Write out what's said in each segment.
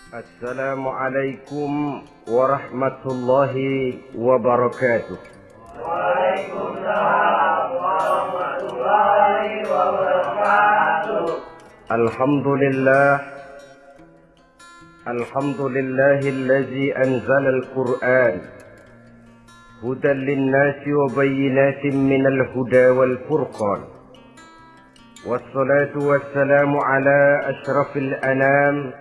Assalamualaikum warahmatullahi wabarakatuh. Waalaikumsalam warahmatullahi wabarakatuh. Alhamdulillahillazi anzala al-Qur'an hudan lin-nasi wa bayyinatin minal huda wal furqan. Wassalatu wassalamu ala asyrafil anam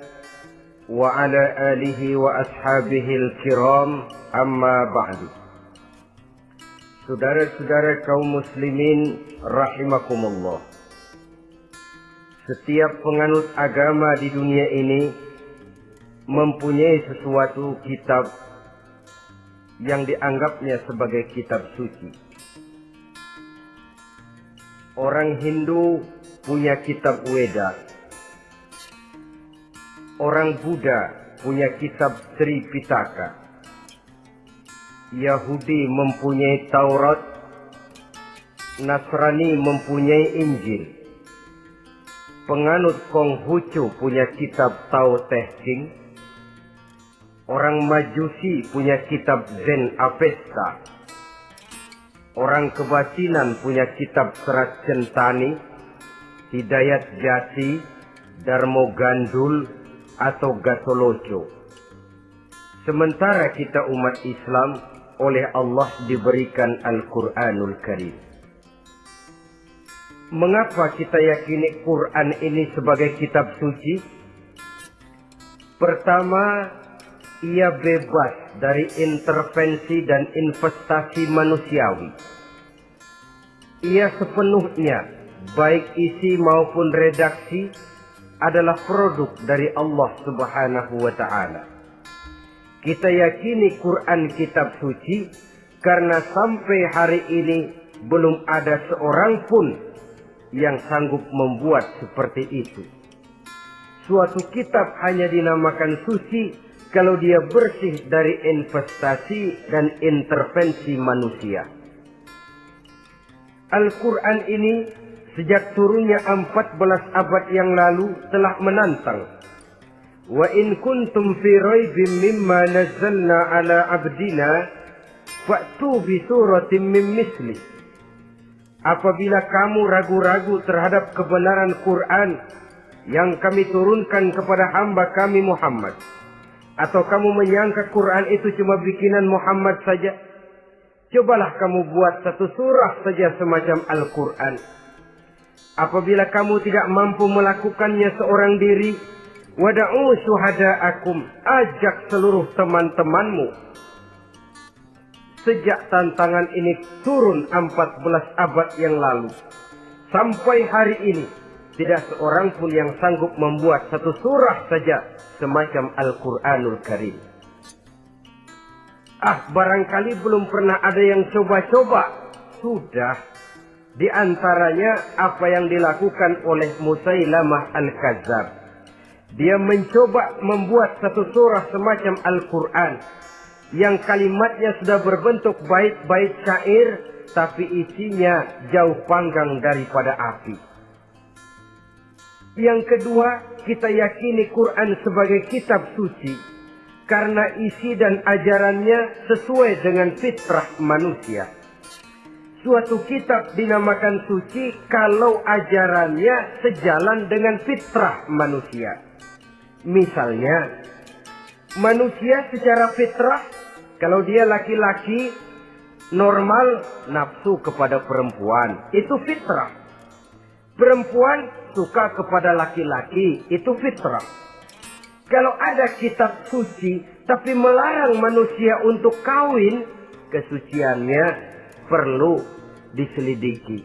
wa ala alihi wa ashabihil kiram, amma ba'du. Saudara-saudara kaum muslimin rahimakumullah. Setiap penganut agama di dunia ini mempunyai sesuatu kitab yang dianggapnya sebagai kitab suci. Orang Hindu punya kitab Weda. Orang Buddha punya kitab Tripitaka. Yahudi mempunyai Taurat. Nasrani mempunyai Injil. Penganut Konghucu punya kitab Tao Te Ching. Orang Majusi punya kitab Zen Avesta. Orang Kebatinan punya kitab Serat Centani, Hidayat Jati, Darmo Gandul, atau Gatoloco. Sementara kita umat Islam oleh Allah diberikan Al-Quranul Karim. Mengapa kita yakini Quran ini sebagai kitab suci? Pertama, ia bebas dari intervensi dan investasi manusiawi. Ia sepenuhnya, baik isi maupun redaksi, adalah produk dari Allah Subhanahu wa ta'ala. Kita yakini Quran kitab suci karena sampai hari ini belum ada seorang pun yang sanggup membuat seperti itu. Suatu kitab hanya dinamakan suci kalau dia bersih dari investasi dan intervensi manusia. Al-Quran ini sejak turunnya 14 abad yang lalu telah menantang. Wa in kuntum fi raibin mimma nazzalna ala abdina fa'tu bi suratin min misli. Apabila kamu ragu-ragu terhadap kebenaran Quran yang kami turunkan kepada hamba kami Muhammad, atau kamu menyangka Quran itu cuma bikinan Muhammad saja, cobalah kamu buat satu surah saja semacam Al-Quran. Apabila kamu tidak mampu melakukannya seorang diri, wada'u syuhada'akum, ajak seluruh teman-temanmu. Sejak tantangan ini turun 14 abad yang lalu, sampai hari ini, tidak seorang pun yang sanggup membuat satu surah saja semacam Al-Quranul Karim. Barangkali belum pernah ada yang coba-coba. Sudah. Di antaranya apa yang dilakukan oleh Musailamah Al-Kadzab. Dia mencoba membuat satu surah semacam Al-Quran yang kalimatnya sudah berbentuk bait-bait syair, tapi isinya jauh panggang daripada api. Yang kedua, kita yakini Quran sebagai kitab suci karena isi dan ajarannya sesuai dengan fitrah manusia. Suatu kitab dinamakan suci kalau ajarannya sejalan dengan fitrah manusia. Misalnya, manusia secara fitrah, kalau dia laki-laki, normal nafsu kepada perempuan, itu fitrah. Perempuan suka kepada laki-laki, itu fitrah. Kalau ada kitab suci, tapi melarang manusia untuk kawin, kesuciannya perlu diselidiki.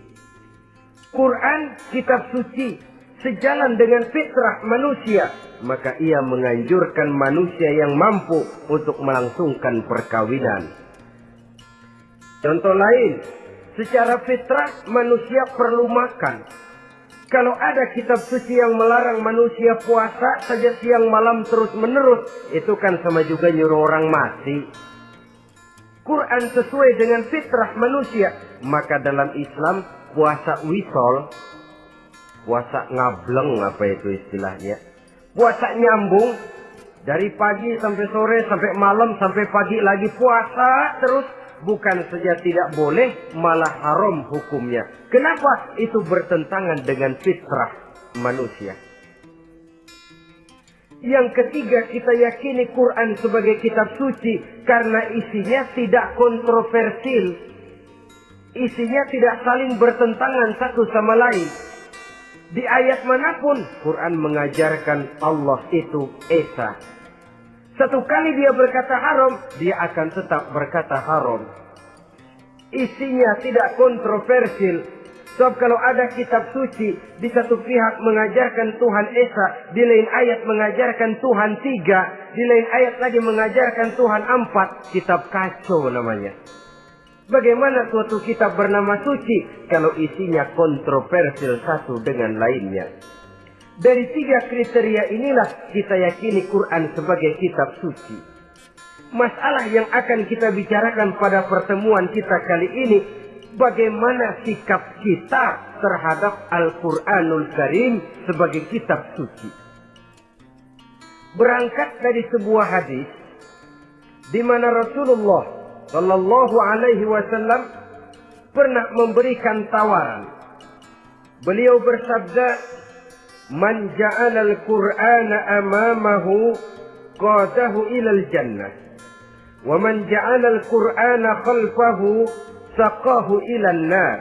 Quran kitab suci sejalan dengan fitrah manusia, maka ia menganjurkan manusia yang mampu untuk melangsungkan perkawinan. Contoh lain, secara fitrah manusia perlu makan. Kalau ada kitab suci yang melarang manusia puasa saja siang malam terus menerus, itu kan sama juga nyuruh orang mati. Quran sesuai dengan fitrah manusia, maka dalam Islam puasa wisol, puasa ngableng, apa itu istilahnya, puasa nyambung, Dari pagi sampai sore, sampai malam, sampai pagi lagi puasa terus. Bukan saja tidak boleh, malah haram hukumnya. Kenapa? Itu bertentangan dengan fitrah manusia. Yang ketiga, kita yakini Quran sebagai kitab suci karena isinya tidak kontroversial. Isinya tidak saling bertentangan satu sama lain. Di ayat manapun, Quran mengajarkan Allah itu Esa. Satu kali dia berkata haram, dia akan tetap berkata haram. Isinya tidak kontroversial. Sebab kalau ada kitab suci, di satu pihak mengajarkan Tuhan Esa, di lain ayat mengajarkan Tuhan 3, di lain ayat lagi mengajarkan Tuhan 4, kitab kacau namanya. Bagaimana suatu kitab bernama suci kalau isinya kontroversial satu dengan lainnya? Dari 3 kriteria inilah kita yakini Quran sebagai kitab suci. Masalah yang akan kita bicarakan pada pertemuan kita kali ini, bagaimana sikap kita terhadap Al-Quranul Karim sebagai kitab suci. Berangkat dari sebuah hadis di mana Rasulullah Sallallahu Alaihi Wasallam pernah memberikan tawaran. Beliau bersabda, "Man ja'ala al-Qur'ana amamahu qadahu ilal jannah, wa man ja'ala al-Qur'ana khalfahu saqahu ilan nar."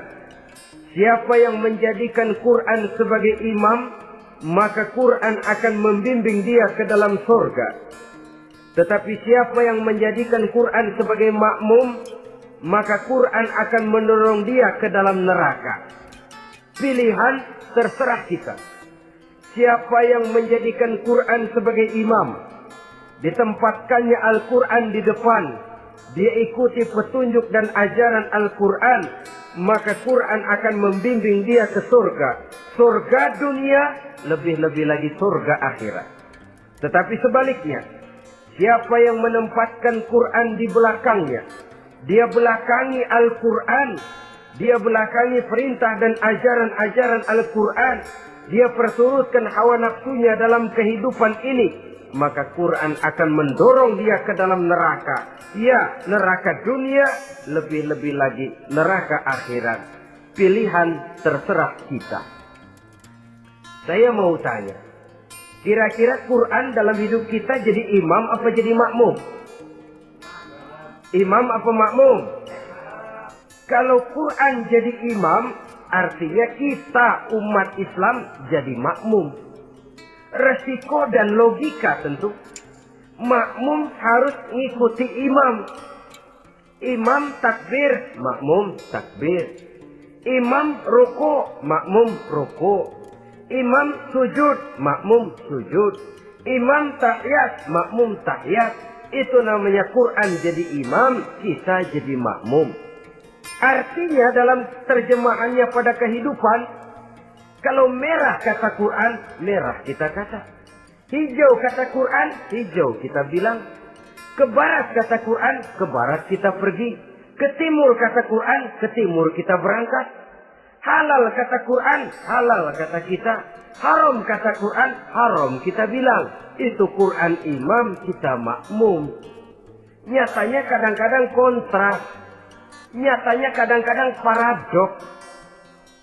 Siapa yang menjadikan Quran sebagai imam, maka Quran akan membimbing dia ke dalam surga. Tetapi siapa yang menjadikan Quran sebagai makmum, maka Quran akan mendorong dia ke dalam neraka. Pilihan terserah kita. Siapa yang menjadikan Quran sebagai imam, ditempatkannya Al-Quran di depan, dia ikuti petunjuk dan ajaran Al-Quran, maka Quran akan membimbing dia ke surga. Surga dunia, lebih-lebih lagi surga akhirat. Tetapi sebaliknya, siapa yang menempatkan Quran di belakangnya, dia belakangi Al-Quran, dia belakangi perintah dan ajaran-ajaran Al-Quran, dia perturutkan hawa nafsunya dalam kehidupan ini, maka Quran akan mendorong dia ke dalam neraka. Ya, neraka dunia, lebih-lebih lagi neraka akhirat. Pilihan terserah kita. Saya mau tanya, kira-kira Quran dalam hidup kita jadi imam apa jadi makmum? Imam apa makmum? Kalau Quran jadi imam, artinya kita umat Islam jadi makmum. Resiko dan logika tentu. Makmum harus ngikuti imam. Imam takbir, makmum takbir. Imam ruku, makmum ruku. Imam sujud, makmum sujud. Imam tahiyat, makmum tahiyat. Itu namanya Quran jadi imam, kita jadi makmum. Artinya dalam terjemahannya pada kehidupan, kalau merah kata Quran, merah kita kata. Hijau kata Quran, hijau kita bilang. Ke barat kata Quran, ke barat kita pergi. Ke timur kata Quran, ke timur kita berangkat. Halal kata Quran, halal kata kita. Haram kata Quran, haram kita bilang. Itu Quran imam, kita makmum. Nyatanya kadang-kadang kontras. Nyatanya kadang-kadang paradoks.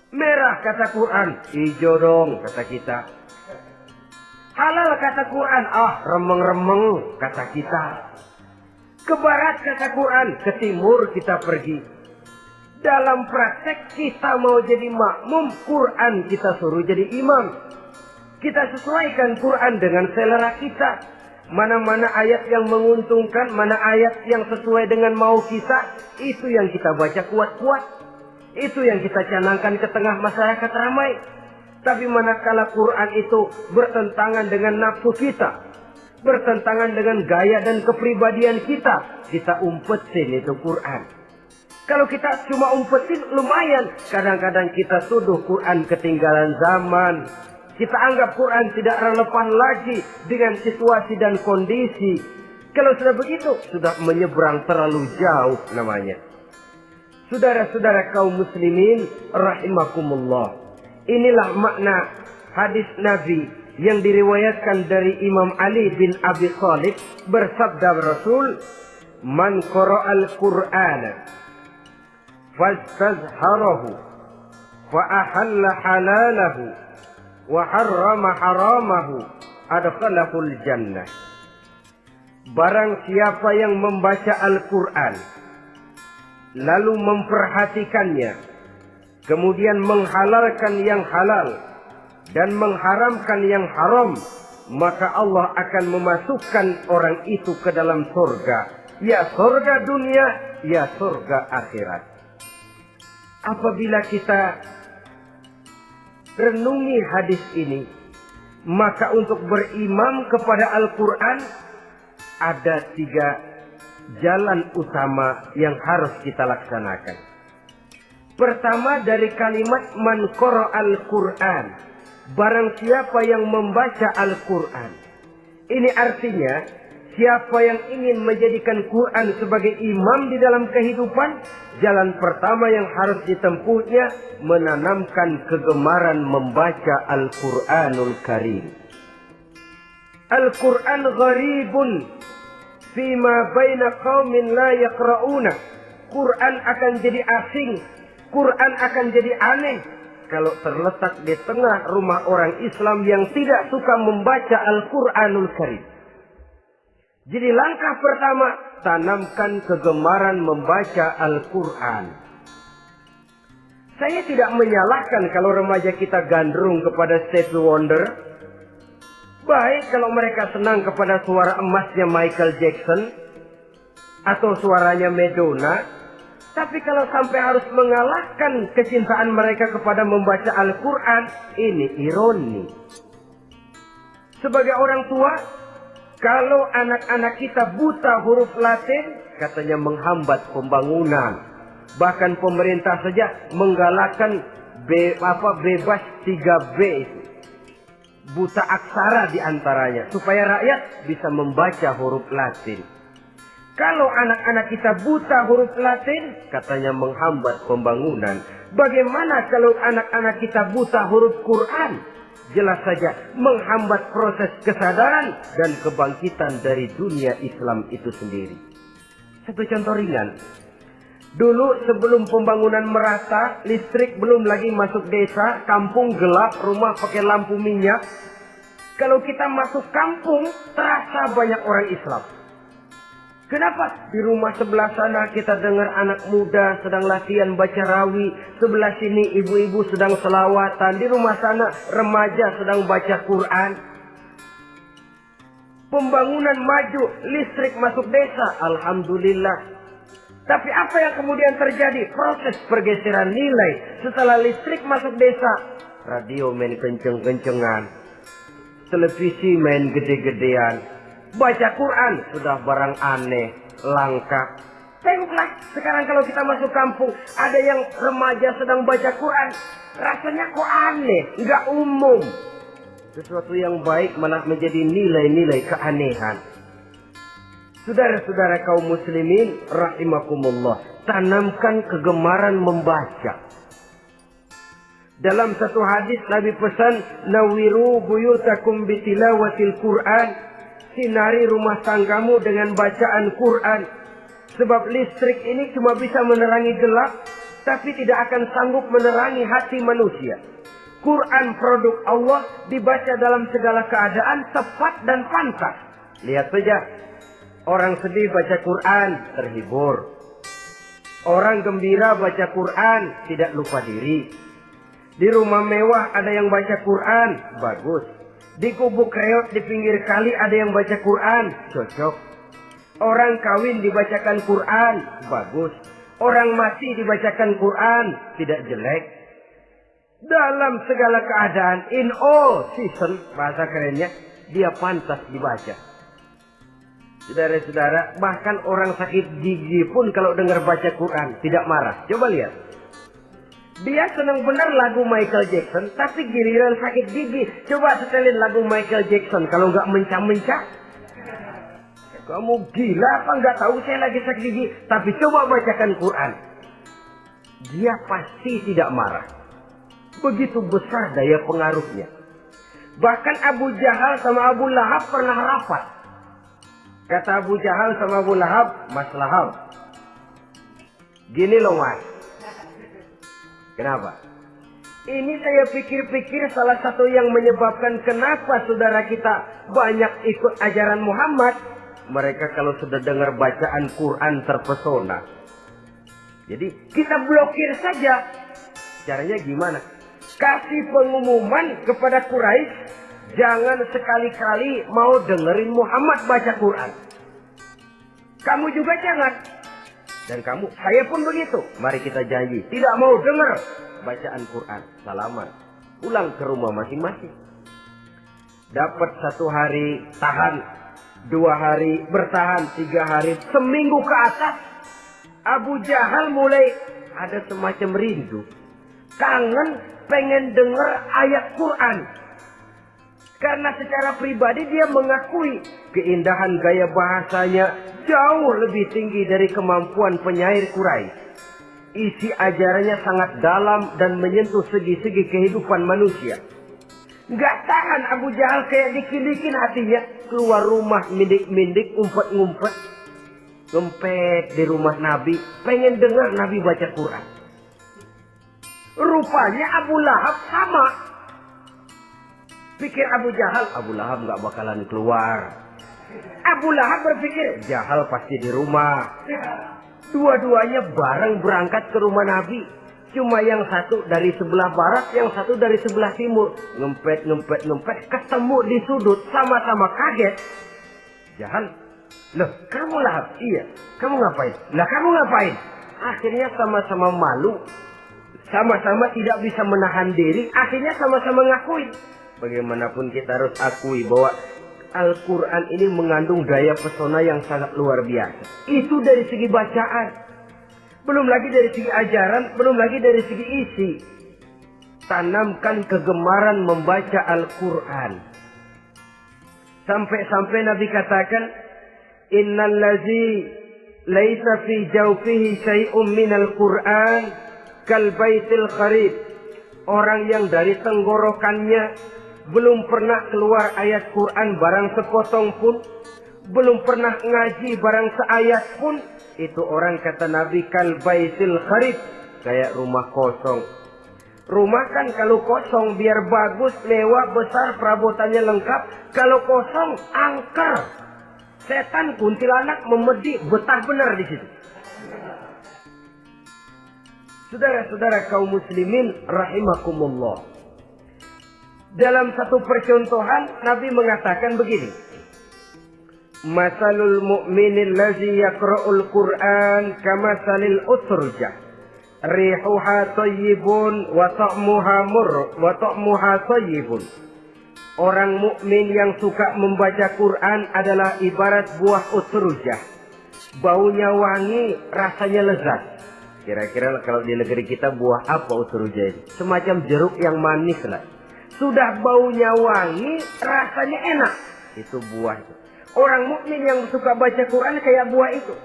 Merah kata Quran, hijau dong kata kita. Halal kata Quran, remeng-remeng kata kita. Ke barat kata Quran, ke timur kita pergi. Dalam praktek kita mau jadi makmum, Quran kita suruh jadi imam. Kita sesuaikan Quran dengan selera kita. Mana-mana ayat yang menguntungkan, mana ayat yang sesuai dengan mau kita, itu yang kita baca kuat-kuat. Itu yang kita canangkan ke tengah masyarakat ramai. Tapi manakala Quran itu bertentangan dengan nafsu kita, bertentangan dengan gaya dan kepribadian kita, kita umpetin itu Quran. Kalau kita cuma umpetin lumayan, kadang-kadang kita tuduh Quran ketinggalan zaman. Kita anggap Quran tidak relevan lagi dengan situasi dan kondisi. Kalau sudah begitu, sudah menyeberang terlalu jauh namanya. Saudara-saudara kaum muslimin rahimakumullah. Inilah makna hadis Nabi yang diriwayatkan dari Imam Ali bin Abi Thalib, bersabda Rasul, "Man qara'al Qur'ana fastazharahu fa ahalla halalahu wa harrama haramahu adkhalahul jannah." Barang siapa yang membaca Al-Quran lalu memperhatikannya, kemudian menghalalkan yang halal dan mengharamkan yang haram, maka Allah akan memasukkan orang itu ke dalam surga. Ya surga dunia, ya surga akhirat. Apabila kita renungi hadis ini, maka untuk berimam kepada Al-Quran ada 3 jalan utama yang harus kita laksanakan. Pertama, dari kalimat man qara'al Qur'an, barang siapa yang membaca Al-Quran. Ini artinya siapa yang ingin menjadikan Quran sebagai imam di dalam kehidupan, jalan pertama yang harus ditempuhnya menanamkan kegemaran membaca Al-Quranul Karim. Al-Quran gharibun fima baina qaumin la yaqra'una. Quran akan jadi asing, Quran akan jadi aneh kalau terletak di tengah rumah orang Islam yang tidak suka membaca Al-Quranul Karim. Jadi langkah pertama, tanamkan kegemaran membaca Al-Quran. Saya tidak menyalahkan kalau remaja kita gandrung kepada Stevie Wonder. Baik kalau mereka senang kepada suara emasnya Michael Jackson atau suaranya Madonna. Tapi kalau sampai harus mengalahkan kecintaan mereka kepada membaca Al-Quran, ini ironi. Sebagai orang tua, kalau anak-anak kita buta huruf Latin, katanya menghambat pembangunan. Bahkan pemerintah saja menggalakkan bebas 3B itu. Buta aksara diantaranya, supaya rakyat bisa membaca huruf Latin. Kalau anak-anak kita buta huruf Latin, katanya menghambat pembangunan. Bagaimana kalau anak-anak kita buta huruf Quran? Jelas saja menghambat proses kesadaran dan kebangkitan dari dunia Islam itu sendiri. Satu contoh ringan. Dulu sebelum pembangunan merata, listrik belum lagi masuk desa, kampung gelap, rumah pakai lampu minyak. Kalau kita masuk kampung, terasa banyak orang Islam. Kenapa? Di rumah sebelah sana kita dengar anak muda sedang latihan baca rawi. Sebelah sini ibu-ibu sedang selawatan. Di rumah sana remaja sedang baca Quran. Pembangunan maju, listrik masuk desa. Alhamdulillah. Tapi apa yang kemudian terjadi? Proses pergeseran nilai. Setelah listrik masuk desa, radio main kenceng-kencengan, televisi main gede-gedean, baca Quran sudah barang aneh, langka. Tengoklah sekarang kalau kita masuk kampung, ada yang remaja sedang baca Quran, rasanya kok aneh, nggak umum. Sesuatu yang baik malah menjadi nilai-nilai keanehan. Saudara-saudara kaum muslimin rahimakumullah, tanamkan kegemaran membaca. Dalam satu hadis Nabi pesan, nawiru buyutakum bitilawatil Quran, sinari rumah tanggamu dengan bacaan Quran. Sebab listrik ini cuma bisa menerangi gelap, tapi tidak akan sanggup menerangi hati manusia. Quran produk Allah dibaca dalam segala keadaan, tepat dan pantas. Lihat saja, orang sedih baca Quran, terhibur. Orang gembira baca Quran, tidak lupa diri. Di rumah mewah ada yang baca Quran, bagus. Di kubu kreot di pinggir kali ada yang baca Quran, cocok. Orang kawin dibacakan Quran, bagus. Orang mati dibacakan Quran, tidak jelek. Dalam segala keadaan, in all season, bahasa kerennya, dia pantas dibaca. Saudara-saudara, bahkan orang sakit gigi pun kalau dengar baca Quran tidak marah. Coba lihat. Dia senang benar lagu Michael Jackson, tapi giliran sakit gigi, coba setelin lagu Michael Jackson. Kalau nggak mencah-mencah, kamu gila apa nggak tahu saya lagi sakit gigi? Tapi coba bacakan Quran, dia pasti tidak marah. Begitu besar daya pengaruhnya. Bahkan Abu Jahal sama Abu Lahab pernah rapat. Kata Abu Jahal sama Abu Lahab, Mas Lahab, gini loh Mas. Kenapa? Ini saya pikir-pikir salah satu yang menyebabkan kenapa saudara kita banyak ikut ajaran Muhammad. Mereka kalau sudah dengar bacaan Quran terpesona. Jadi kita blokir saja. Caranya gimana? Kasih pengumuman kepada Quraisy, jangan sekali-kali mau dengerin Muhammad baca Quran. Kamu juga jangan. Dan kamu, saya pun begitu. Mari kita janji, tidak mau dengar bacaan Quran. Salaman. Pulang ke rumah masing-masing. Dapat 1 hari tahan, 2 hari bertahan, 3 hari, seminggu ke atas. Abu Jahal mulai ada semacam rindu. Kangen pengen dengar ayat Quran. Karena secara pribadi dia mengakui keindahan gaya bahasanya jauh lebih tinggi dari kemampuan penyair Quraisy. Isi ajarannya sangat dalam dan menyentuh segi-segi kehidupan manusia. Gak tahan Abu Jahal kayak dikilikin hatinya. Keluar rumah mindik-mindik, umpet-ngumpet. Ngempet di rumah Nabi. Pengen dengar Nabi baca Quran. Rupanya Abu Lahab sama. Pikir Abu Jahal, Abu Lahab gak bakalan keluar. Abu Lahab berpikir, Jahal pasti di rumah. Dua-duanya bareng berangkat ke rumah Nabi. Cuma yang satu dari sebelah barat, yang satu dari sebelah timur. Ngempet, ketemu di sudut, sama-sama kaget. Jahal, loh kamu Lahab? Iya, kamu ngapain? Lah kamu ngapain? Akhirnya sama-sama malu. Sama-sama tidak bisa menahan diri. Akhirnya sama-sama ngakuin. Bagaimanapun kita harus akui bahwa Al-Quran ini mengandung daya pesona yang sangat luar biasa. Itu dari segi bacaan. Belum lagi dari segi ajaran. Belum lagi dari segi isi. Tanamkan kegemaran membaca Al-Quran. Sampai-sampai Nabi katakan, Innal ladzi laisa fi jawfihi syai'un minal Quran kal baitil kharib. Orang yang dari tenggorokannya belum pernah keluar ayat Quran barang sepotong pun, belum pernah ngaji barang seayat pun, itu orang kata Nabi kal baitil kharib, kayak rumah kosong. Rumah kan kalau kosong biar bagus, mewah, besar, perabotannya lengkap. Kalau kosong angker. Setan kuntilanak memedi betah benar di situ. Saudara-saudara kaum muslimin rahimakumullah. Dalam satu percontohan Nabi mengatakan begini. Masalul mu'minil ladzi yaqra'ul Qur'an kamasalil utrujah. Rihuha thayyibun wa ta'muha thayyibun. Orang mukmin yang suka membaca Quran adalah ibarat buah utrujah. Baunya wangi, rasanya lezat. Kira-kira kalau di negeri kita buah apa utrujah itu? Semacam jeruk yang manis lah. Sudah baunya wangi, rasanya enak. Itu buah itu. Orang mukmin yang suka baca Quran kayak buah itu.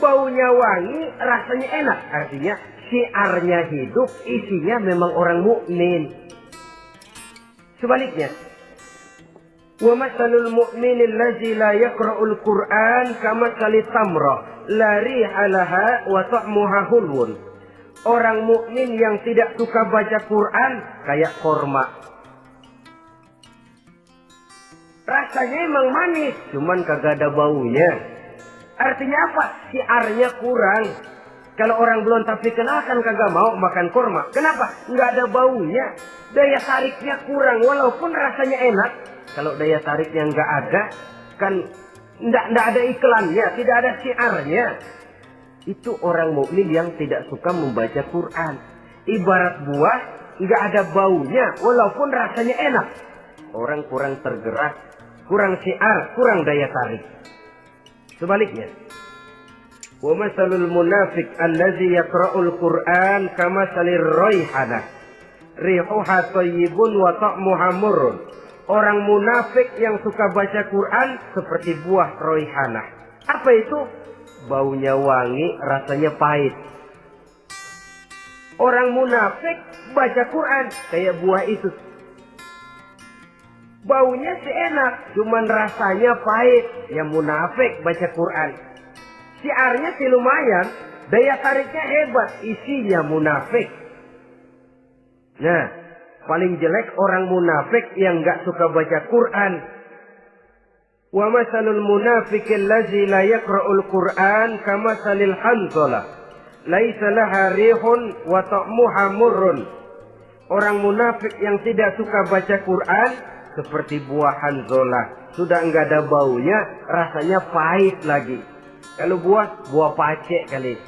Baunya wangi, rasanya enak. Artinya syiarnya hidup, isinya memang orang mukmin. Sebaliknya, wa masalul mu'minil ladzi la yaqra'ul Qur'an kamasalit tamrah la riha laha wa ta'muha hulwun. Orang mukmin yang tidak suka baca Quran kayak korma. Rasanya emang manis, cuman kagak ada baunya. Artinya apa? Syiarnya kurang. Kalau orang belum tapi kenal kan kagak mau makan korma. Kenapa? Nggak ada baunya. Daya tariknya kurang, walaupun rasanya enak. Kalau daya tariknya nggak ada, kan nggak ada iklannya, tidak ada syiarnya. Itu orang mukmin yang tidak suka membaca Quran. Ibarat buah, nggak ada baunya, walaupun rasanya enak. Orang kurang tergerak, kurang syiar, kurang daya tarik. Sebaliknya, wa masalul munafiq allazi yaqra'ul Qur'an kamasalir raihanah. Rihuha thayyibun wa ta'muha murrun. Orang munafik yang suka baca Quran seperti buah raihanah. Apa itu? Baunya wangi, rasanya pahit. Orang munafik baca Quran kayak buah itu. Baunya sih enak, cuman rasanya pahit. Ya munafik baca Quran. Siarnya sih lumayan, daya tariknya hebat, isinya munafik. Nah, paling jelek orang munafik yang gak suka baca Quran. Wa masalul munafiqil ladzi la yaqra'ul Qur'an kamasalil hanzalah laisa laha rihun wa ta'muha murrun. Orang munafik yang tidak suka baca Quran seperti buah hanzalah, sudah enggak ada baunya, rasanya pahit lagi. Kalau buah pacek kali.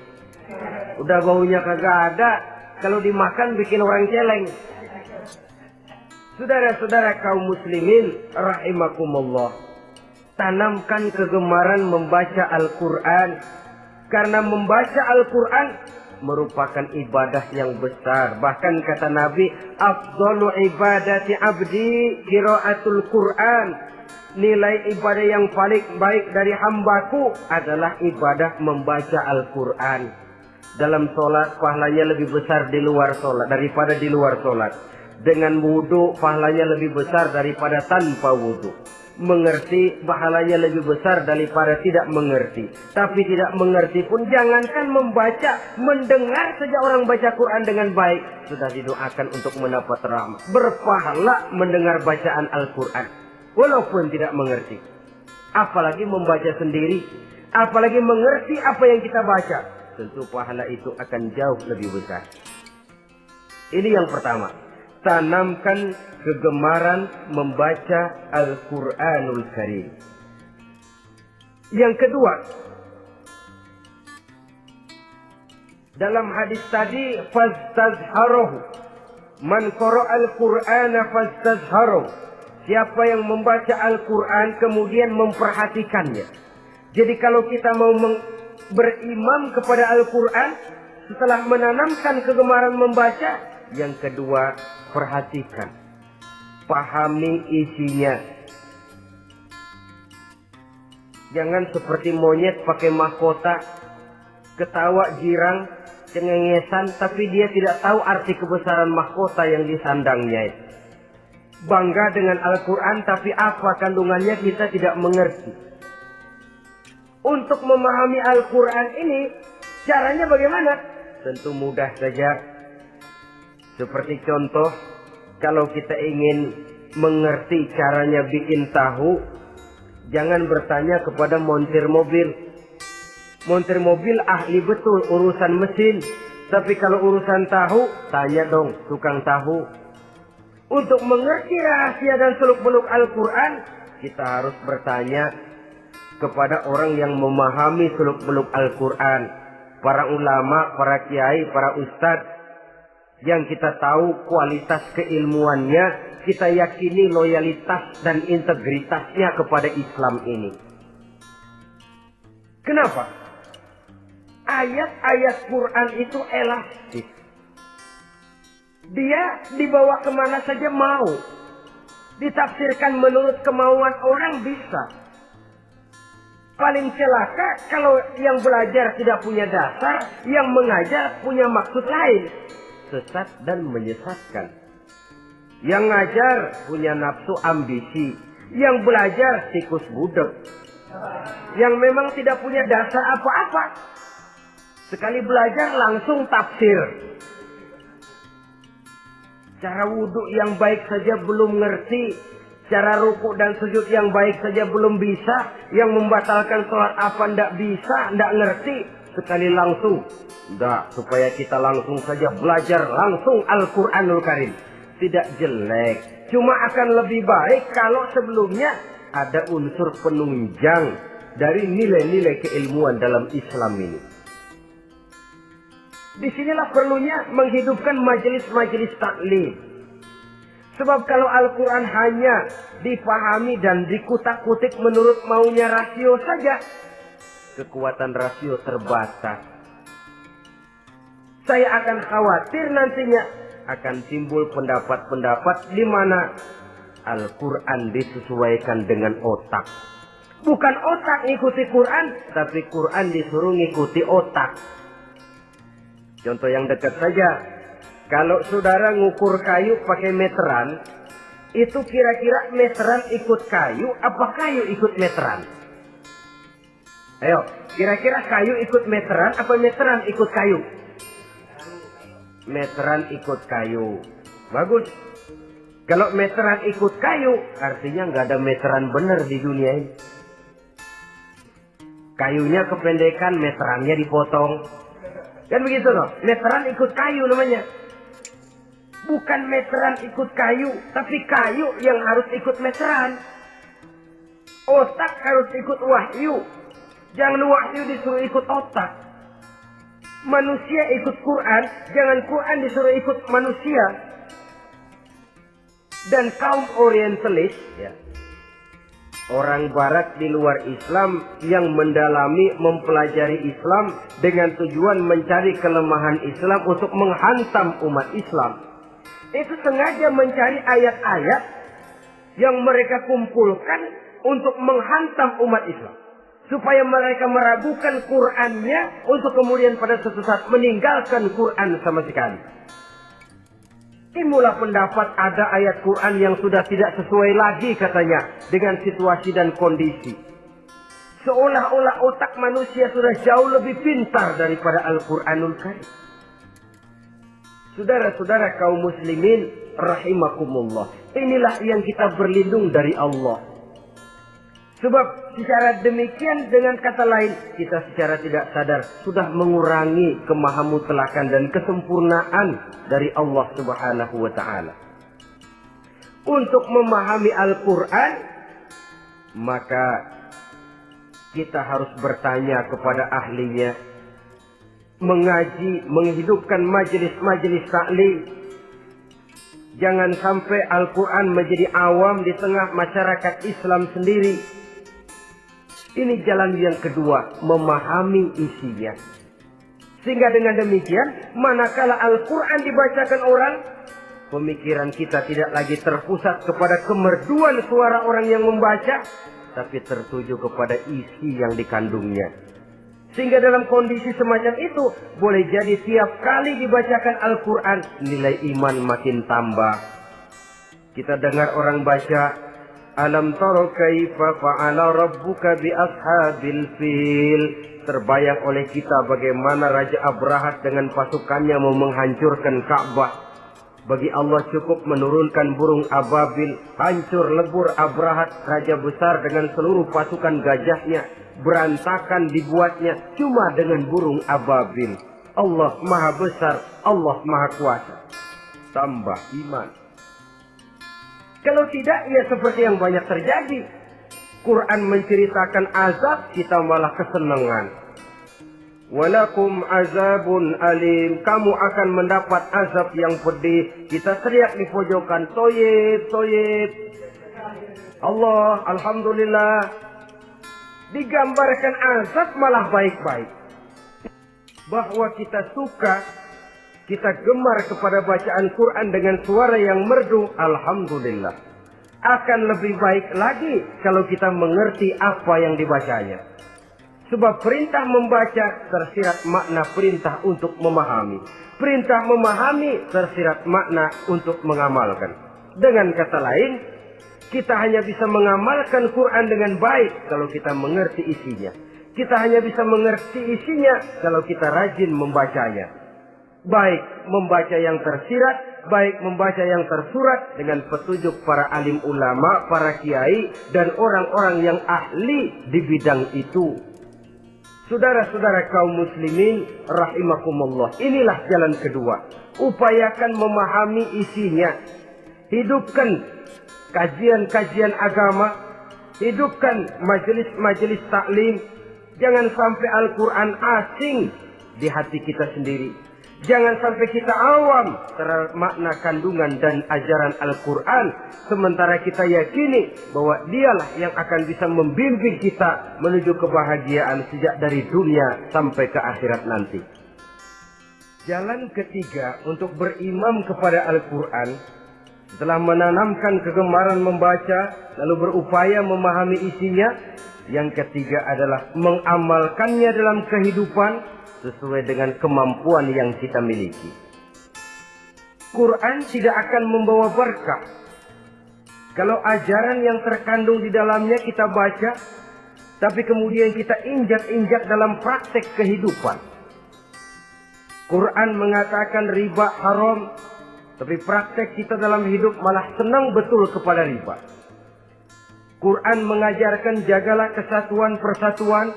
Udah baunya kagak ada, kalau dimakan bikin orang celeng. Saudara-saudara kaum muslimin rahimakumullah, tanamkan kegemaran membaca Al-Qur'an, karena membaca Al-Qur'an merupakan ibadah yang besar. Bahkan kata Nabi, afdalu ibadati abdi qiraatul Qur'an. Nilai ibadah yang paling baik dari hambaku adalah ibadah membaca Al-Qur'an. Dalam sholat pahalanya lebih besar di luar sholat daripada di luar sholat. Dengan wudu pahalanya lebih besar daripada tanpa wudu. Mengerti pahalanya lebih besar daripada tidak mengerti. Tapi tidak mengerti pun jangankan membaca, mendengar saja orang baca Quran dengan baik sudah didoakan untuk mendapat rahmat. Berpahala mendengar bacaan Al-Quran walaupun tidak mengerti. Apalagi membaca sendiri, apalagi mengerti apa yang kita baca, tentu pahala itu akan jauh lebih besar. Ini yang pertama, tanamkan kegemaran membaca Al-Quranul Karim. Yang kedua, dalam hadis tadi, fastazharuhu, man qara'al Qur'ana fastazharuhu. Siapa yang membaca Al-Quran kemudian memperhatikannya. Jadi kalau kita mau berimam kepada Al-Quran, setelah menanamkan kegemaran membaca, yang kedua, perhatikan, pahami isinya. Jangan seperti monyet pakai mahkota, ketawa girang, cengengesan, tapi dia tidak tahu arti kebesaran mahkota yang disandangnya. Bangga dengan Al-Quran, tapi apa kandungannya kita tidak mengerti. Untuk memahami Al-Quran ini, caranya bagaimana? Tentu mudah saja. Seperti contoh, kalau kita ingin mengerti caranya bikin tahu, jangan bertanya kepada montir mobil. Montir mobil ahli betul urusan mesin. Tapi kalau urusan tahu, tanya dong tukang tahu. Untuk mengerti rahasia dan seluk-beluk Al-Quran, kita harus bertanya kepada orang yang memahami seluk-beluk Al-Quran. Para ulama, para kiai, para ustadz, yang kita tahu kualitas keilmuannya, kita yakini loyalitas dan integritasnya kepada Islam ini. Kenapa? Ayat-ayat Quran itu elastis. Dia dibawa kemana saja mau. Ditafsirkan menurut kemauan orang bisa. Paling celaka kalau yang belajar tidak punya dasar, yang mengajar punya maksud lain. Sesat dan menyesatkan. Yang ngajar punya nafsu ambisi, yang belajar tikus budek. Yang memang tidak punya dasar apa-apa. Sekali belajar langsung tafsir. Cara wudhu yang baik saja belum ngerti. Cara rukuk dan sujud yang baik saja belum bisa. Yang membatalkan sholat apa ndak bisa, ndak ngerti. Sekali langsung. Ndak, supaya kita langsung saja belajar langsung Al-Quranul Karim. Tidak jelek. Cuma akan lebih baik kalau sebelumnya ada unsur penunjang dari nilai-nilai keilmuan dalam Islam ini. Disinilah perlunya menghidupkan majelis-majelis taklim. Sebab kalau Al-Quran hanya dipahami dan dikutak-kutik menurut maunya rasio saja, kekuatan rasio terbatas. Saya akan khawatir nantinya akan timbul pendapat-pendapat di mana Al-Quran disesuaikan dengan otak. Bukan otak ngikuti Quran, tapi Quran disuruh ngikuti otak. Contoh yang dekat saja. Kalau saudara ngukur kayu pakai meteran, itu kira-kira meteran ikut kayu, apa kayu ikut meteran? Ayo, kira-kira kayu ikut meteran, apa meteran ikut kayu? Meteran ikut kayu. Bagus. Kalau meteran ikut kayu, artinya nggak ada meteran benar di dunia ini. Kayunya kependekan, meterannya dipotong. Kan begitu loh. Meteran ikut kayu namanya. Bukan meteran ikut kayu, tapi kayu yang harus ikut meteran. Otak harus ikut wahyu. Jangan wahyu disuruh ikut otak. Manusia ikut Quran, jangan Quran disuruh ikut manusia. Dan kaum orientalis, ya, orang barat di luar Islam yang mendalami, mempelajari Islam dengan tujuan mencari kelemahan Islam untuk menghantam umat Islam. Itu sengaja mencari ayat-ayat yang mereka kumpulkan untuk menghantam umat Islam. Supaya mereka meragukan Qur'annya untuk kemudian pada suatu saat meninggalkan Qur'an sama sekali. Timbullah pendapat ada ayat Quran yang sudah tidak sesuai lagi katanya dengan situasi dan kondisi. Seolah-olah otak manusia sudah jauh lebih pintar daripada Al-Quranul Karim. Saudara-saudara kaum muslimin rahimakumullah. Inilah yang kita berlindung dari Allah. Sebab secara demikian dengan kata lain kita secara tidak sadar sudah mengurangi kemahamutlakan dan kesempurnaan dari Allah Subhanahu wa taala. Untuk memahami Al-Qur'an maka kita harus bertanya kepada ahlinya, mengaji, menghidupkan majelis-majelis taklim. Jangan sampai Al-Qur'an menjadi awam di tengah masyarakat Islam sendiri. Ini jalan yang kedua, memahami isinya. Sehingga dengan demikian, manakala Al-Quran dibacakan orang, pemikiran kita tidak lagi terpusat kepada kemerduan suara orang yang membaca, tapi tertuju kepada isi yang dikandungnya. Sehingga dalam kondisi semacam itu, boleh jadi tiap kali dibacakan Al-Quran, nilai iman makin tambah. Kita dengar orang baca, Alam taro kaifa fa'ala rabbuka bi ashabil fil. Terbayang oleh kita bagaimana Raja Abrahat dengan pasukannya mau menghancurkan Ka'bah. Bagi Allah cukup menurunkan burung ababil, hancur lebur Abrahat, raja besar dengan seluruh pasukan gajahnya, berantakan dibuatnya cuma dengan burung ababil. Allah Maha Besar, Allah Maha Kuasa. Tambah iman. Kalau tidak, ya seperti yang banyak terjadi. Quran menceritakan azab, kita malah kesenangan. Walakum azabun alim. Kamu akan mendapat azab yang pedih. Kita teriak di pojokan, toyib, toyib. Allah, alhamdulillah. Digambarkan azab malah baik-baik. Bahwa kita suka, kita gemar kepada bacaan Quran dengan suara yang merdu, alhamdulillah. Akan lebih baik lagi kalau kita mengerti apa yang dibacanya. Sebab perintah membaca tersirat makna perintah untuk memahami. Perintah memahami tersirat makna untuk mengamalkan. Dengan kata lain, kita hanya bisa mengamalkan Quran dengan baik kalau kita mengerti isinya. Kita hanya bisa mengerti isinya kalau kita rajin membacanya. Baik membaca yang tersirat, baik membaca yang tersurat dengan petunjuk para alim ulama, para kiai, dan orang-orang yang ahli di bidang itu. Saudara-saudara kaum muslimin rahimakumullah, inilah jalan kedua. Upayakan memahami isinya. Hidupkan kajian-kajian agama, hidupkan majelis-majelis taklim. Jangan sampai Al-Quran asing di hati kita sendiri. Jangan sampai kita awam terhadap makna kandungan dan ajaran Al-Quran. Sementara kita yakini bahwa dialah yang akan bisa membimbing kita menuju kebahagiaan sejak dari dunia sampai ke akhirat nanti. Jalan ketiga untuk berimam kepada Al-Quran, setelah menanamkan kegemaran membaca, lalu berupaya memahami isinya, yang ketiga adalah mengamalkannya dalam kehidupan sesuai dengan kemampuan yang kita miliki. Quran tidak akan membawa berkah Kalau ajaran yang terkandung di dalamnya kita baca, tapi kemudian kita injak-injak dalam praktek kehidupan. Quran mengatakan riba haram, tapi praktek kita dalam hidup malah senang betul kepada riba. Quran mengajarkan jagalah kesatuan persatuan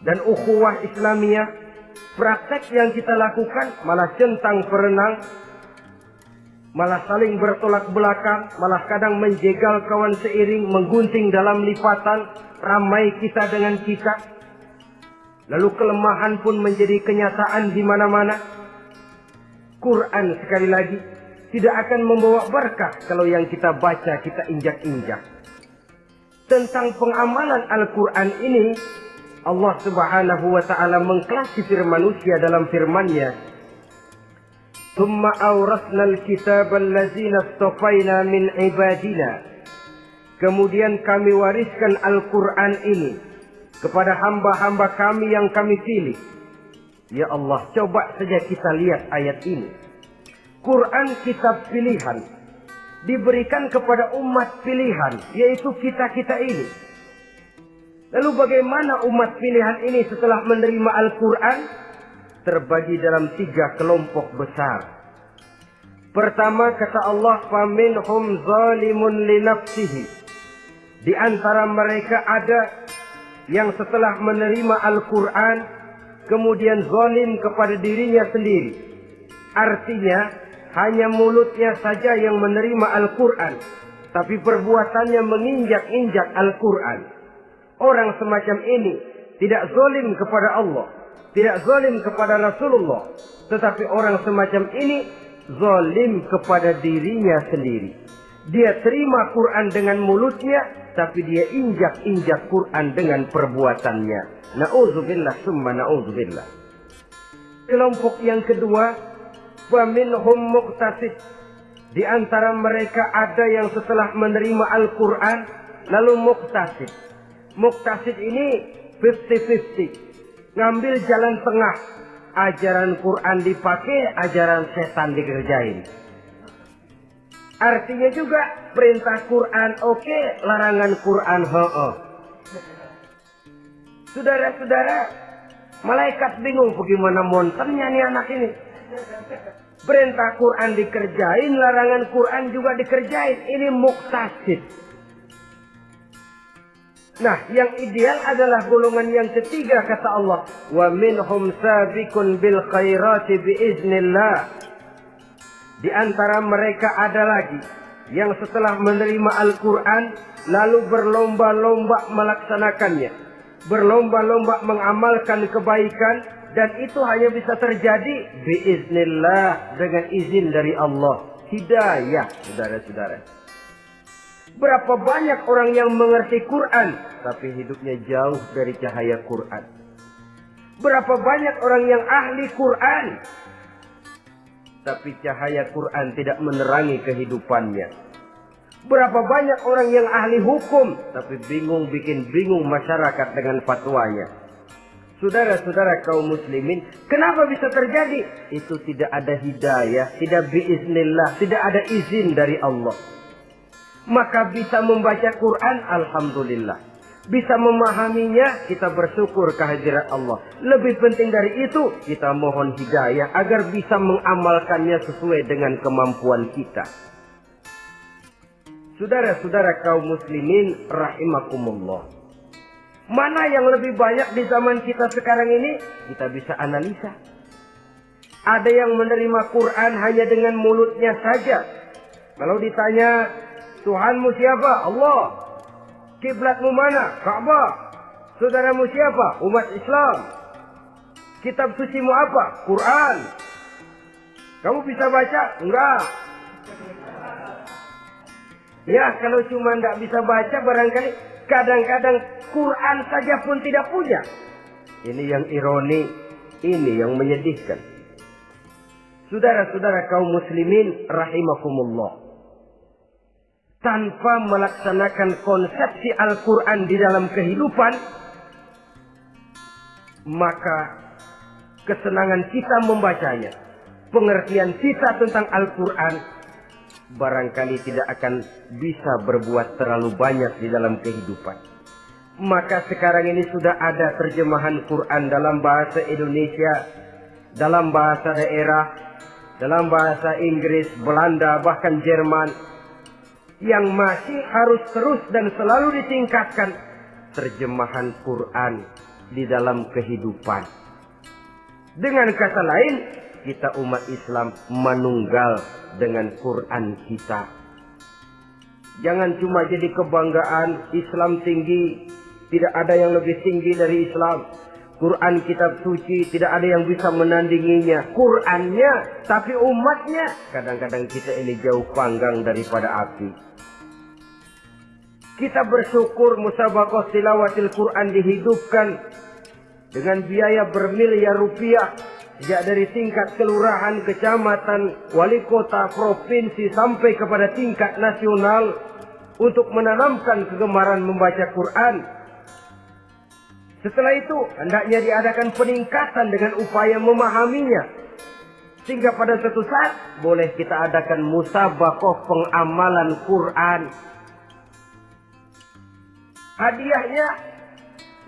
dan ukhuwah Islamiyah. Praktek yang kita lakukan malah centang perenang, malah saling bertolak belakang, malah kadang menjegal kawan seiring, menggunting dalam lipatan, ramai kita dengan kita. Lalu kelemahan pun menjadi kenyataan di mana-mana. Quran sekali lagi tidak akan membawa berkah kalau yang kita baca kita injak-injak. Tentang pengamalan Al-Quran ini, Allah Subhanahu wa ta'ala mengklasifikasi manusia dalam firman-Nya. Tsumma awrasnal kitabal ladzina istafaina min ibadina. Kemudian kami wariskan Al-Quran ini kepada hamba-hamba kami yang kami pilih. Ya Allah, coba saja kita lihat ayat ini. Quran kitab pilihan, diberikan kepada umat pilihan, yaitu kita-kita ini. Lalu bagaimana umat pilihan ini setelah menerima Al-Quran? Terbagi dalam 3 kelompok besar. Pertama, kata Allah, faminhum zalimun li nafsihi. Di antara mereka ada yang setelah menerima Al-Quran kemudian zalim kepada dirinya sendiri. Artinya hanya mulutnya saja yang menerima Al-Quran, tapi perbuatannya menginjak-injak Al-Quran. Orang semacam ini tidak zalim kepada Allah, tidak zalim kepada Rasulullah, tetapi orang semacam ini zalim kepada dirinya sendiri. Dia terima Quran dengan mulutnya, tapi dia injak-injak Quran dengan perbuatannya. Na'udzubillah summa na'udzubillah. Kelompok yang kedua, faminhum muqtasid. Di antara mereka ada yang setelah menerima Al-Quran lalu muqtasid. Muqtasid ini 50-50. Ngambil jalan tengah. Ajaran Quran dipakai, ajaran setan dikerjain. Artinya juga perintah Quran oke, larangan Quran ho-oh. Saudara-saudara, malaikat bingung bagaimana montennya nih anak ini. Perintah Quran dikerjain, larangan Quran juga dikerjain. Ini muqtasid. Nah, yang ideal adalah golongan yang ketiga, kata Allah. Wa minhum sabiqun bil khairati biiznillah. Di antara mereka ada lagi yang setelah menerima Al-Quran lalu berlomba-lomba melaksanakannya. Berlomba-lomba mengamalkan kebaikan, dan itu hanya bisa terjadi biiznillah, dengan izin dari Allah. Hidayah, saudara-saudara. Berapa banyak orang yang mengerti Quran tapi hidupnya jauh dari cahaya Quran. Berapa banyak orang yang ahli Quran tapi cahaya Quran tidak menerangi kehidupannya. Berapa banyak orang yang ahli hukum tapi bikin bingung masyarakat dengan fatwanya. Saudara-saudara kaum muslimin, kenapa bisa terjadi? Itu tidak ada hidayah, tidak biiznillah, tidak ada izin dari Allah. Maka bisa membaca Quran, alhamdulillah. Bisa memahaminya, kita bersyukur kehadirat Allah. Lebih penting dari itu, kita mohon hidayah agar bisa mengamalkannya sesuai dengan kemampuan kita. Saudara-saudara kaum muslimin rahimakumullah. Mana yang lebih banyak di zaman kita sekarang ini? Kita bisa analisa. Ada yang menerima Quran hanya dengan mulutnya saja. Kalau ditanya, Tuhanmu siapa? Allah. Kiblatmu mana? Ka'bah. Saudaramu siapa? Umat Islam. Kitab sucimu apa? Quran. Kamu bisa baca? Enggak. Ya, kalau cuma enggak bisa baca, barangkali kadang-kadang Quran saja pun tidak punya. Ini yang ironi, ini yang menyedihkan. Saudara-saudara kaum muslimin rahimakumullah. Tanpa melaksanakan konsepsi Al-Quran di dalam kehidupan, maka kesenangan kita membacanya, pengertian kita tentang Al-Quran barangkali tidak akan bisa berbuat terlalu banyak di dalam kehidupan. Maka sekarang ini sudah ada terjemahan Quran dalam bahasa Indonesia, dalam bahasa daerah, dalam bahasa Inggris, Belanda, bahkan Jerman, yang masih harus terus dan selalu ditingkatkan terjemahan Quran di dalam kehidupan. Dengan kata lain, kita umat Islam manunggal dengan Quran kita. Jangan cuma jadi kebanggaan Islam tinggi, tidak ada yang lebih tinggi dari Islam. Quran kitab suci, tidak ada yang bisa menandinginya. Qurannya, tapi umatnya, kadang-kadang kita ini jauh panggang daripada api. Kita bersyukur musabaqah tilawatil Quran dihidupkan dengan biaya bermiliar rupiah. Sejak dari tingkat kelurahan, kecamatan, wali kota, provinsi, sampai kepada tingkat nasional, untuk menanamkan kegemaran membaca Quran. Setelah itu, hendaknya diadakan peningkatan dengan upaya memahaminya. Sehingga pada suatu saat, boleh kita adakan musabaqah pengamalan Quran. Hadiahnya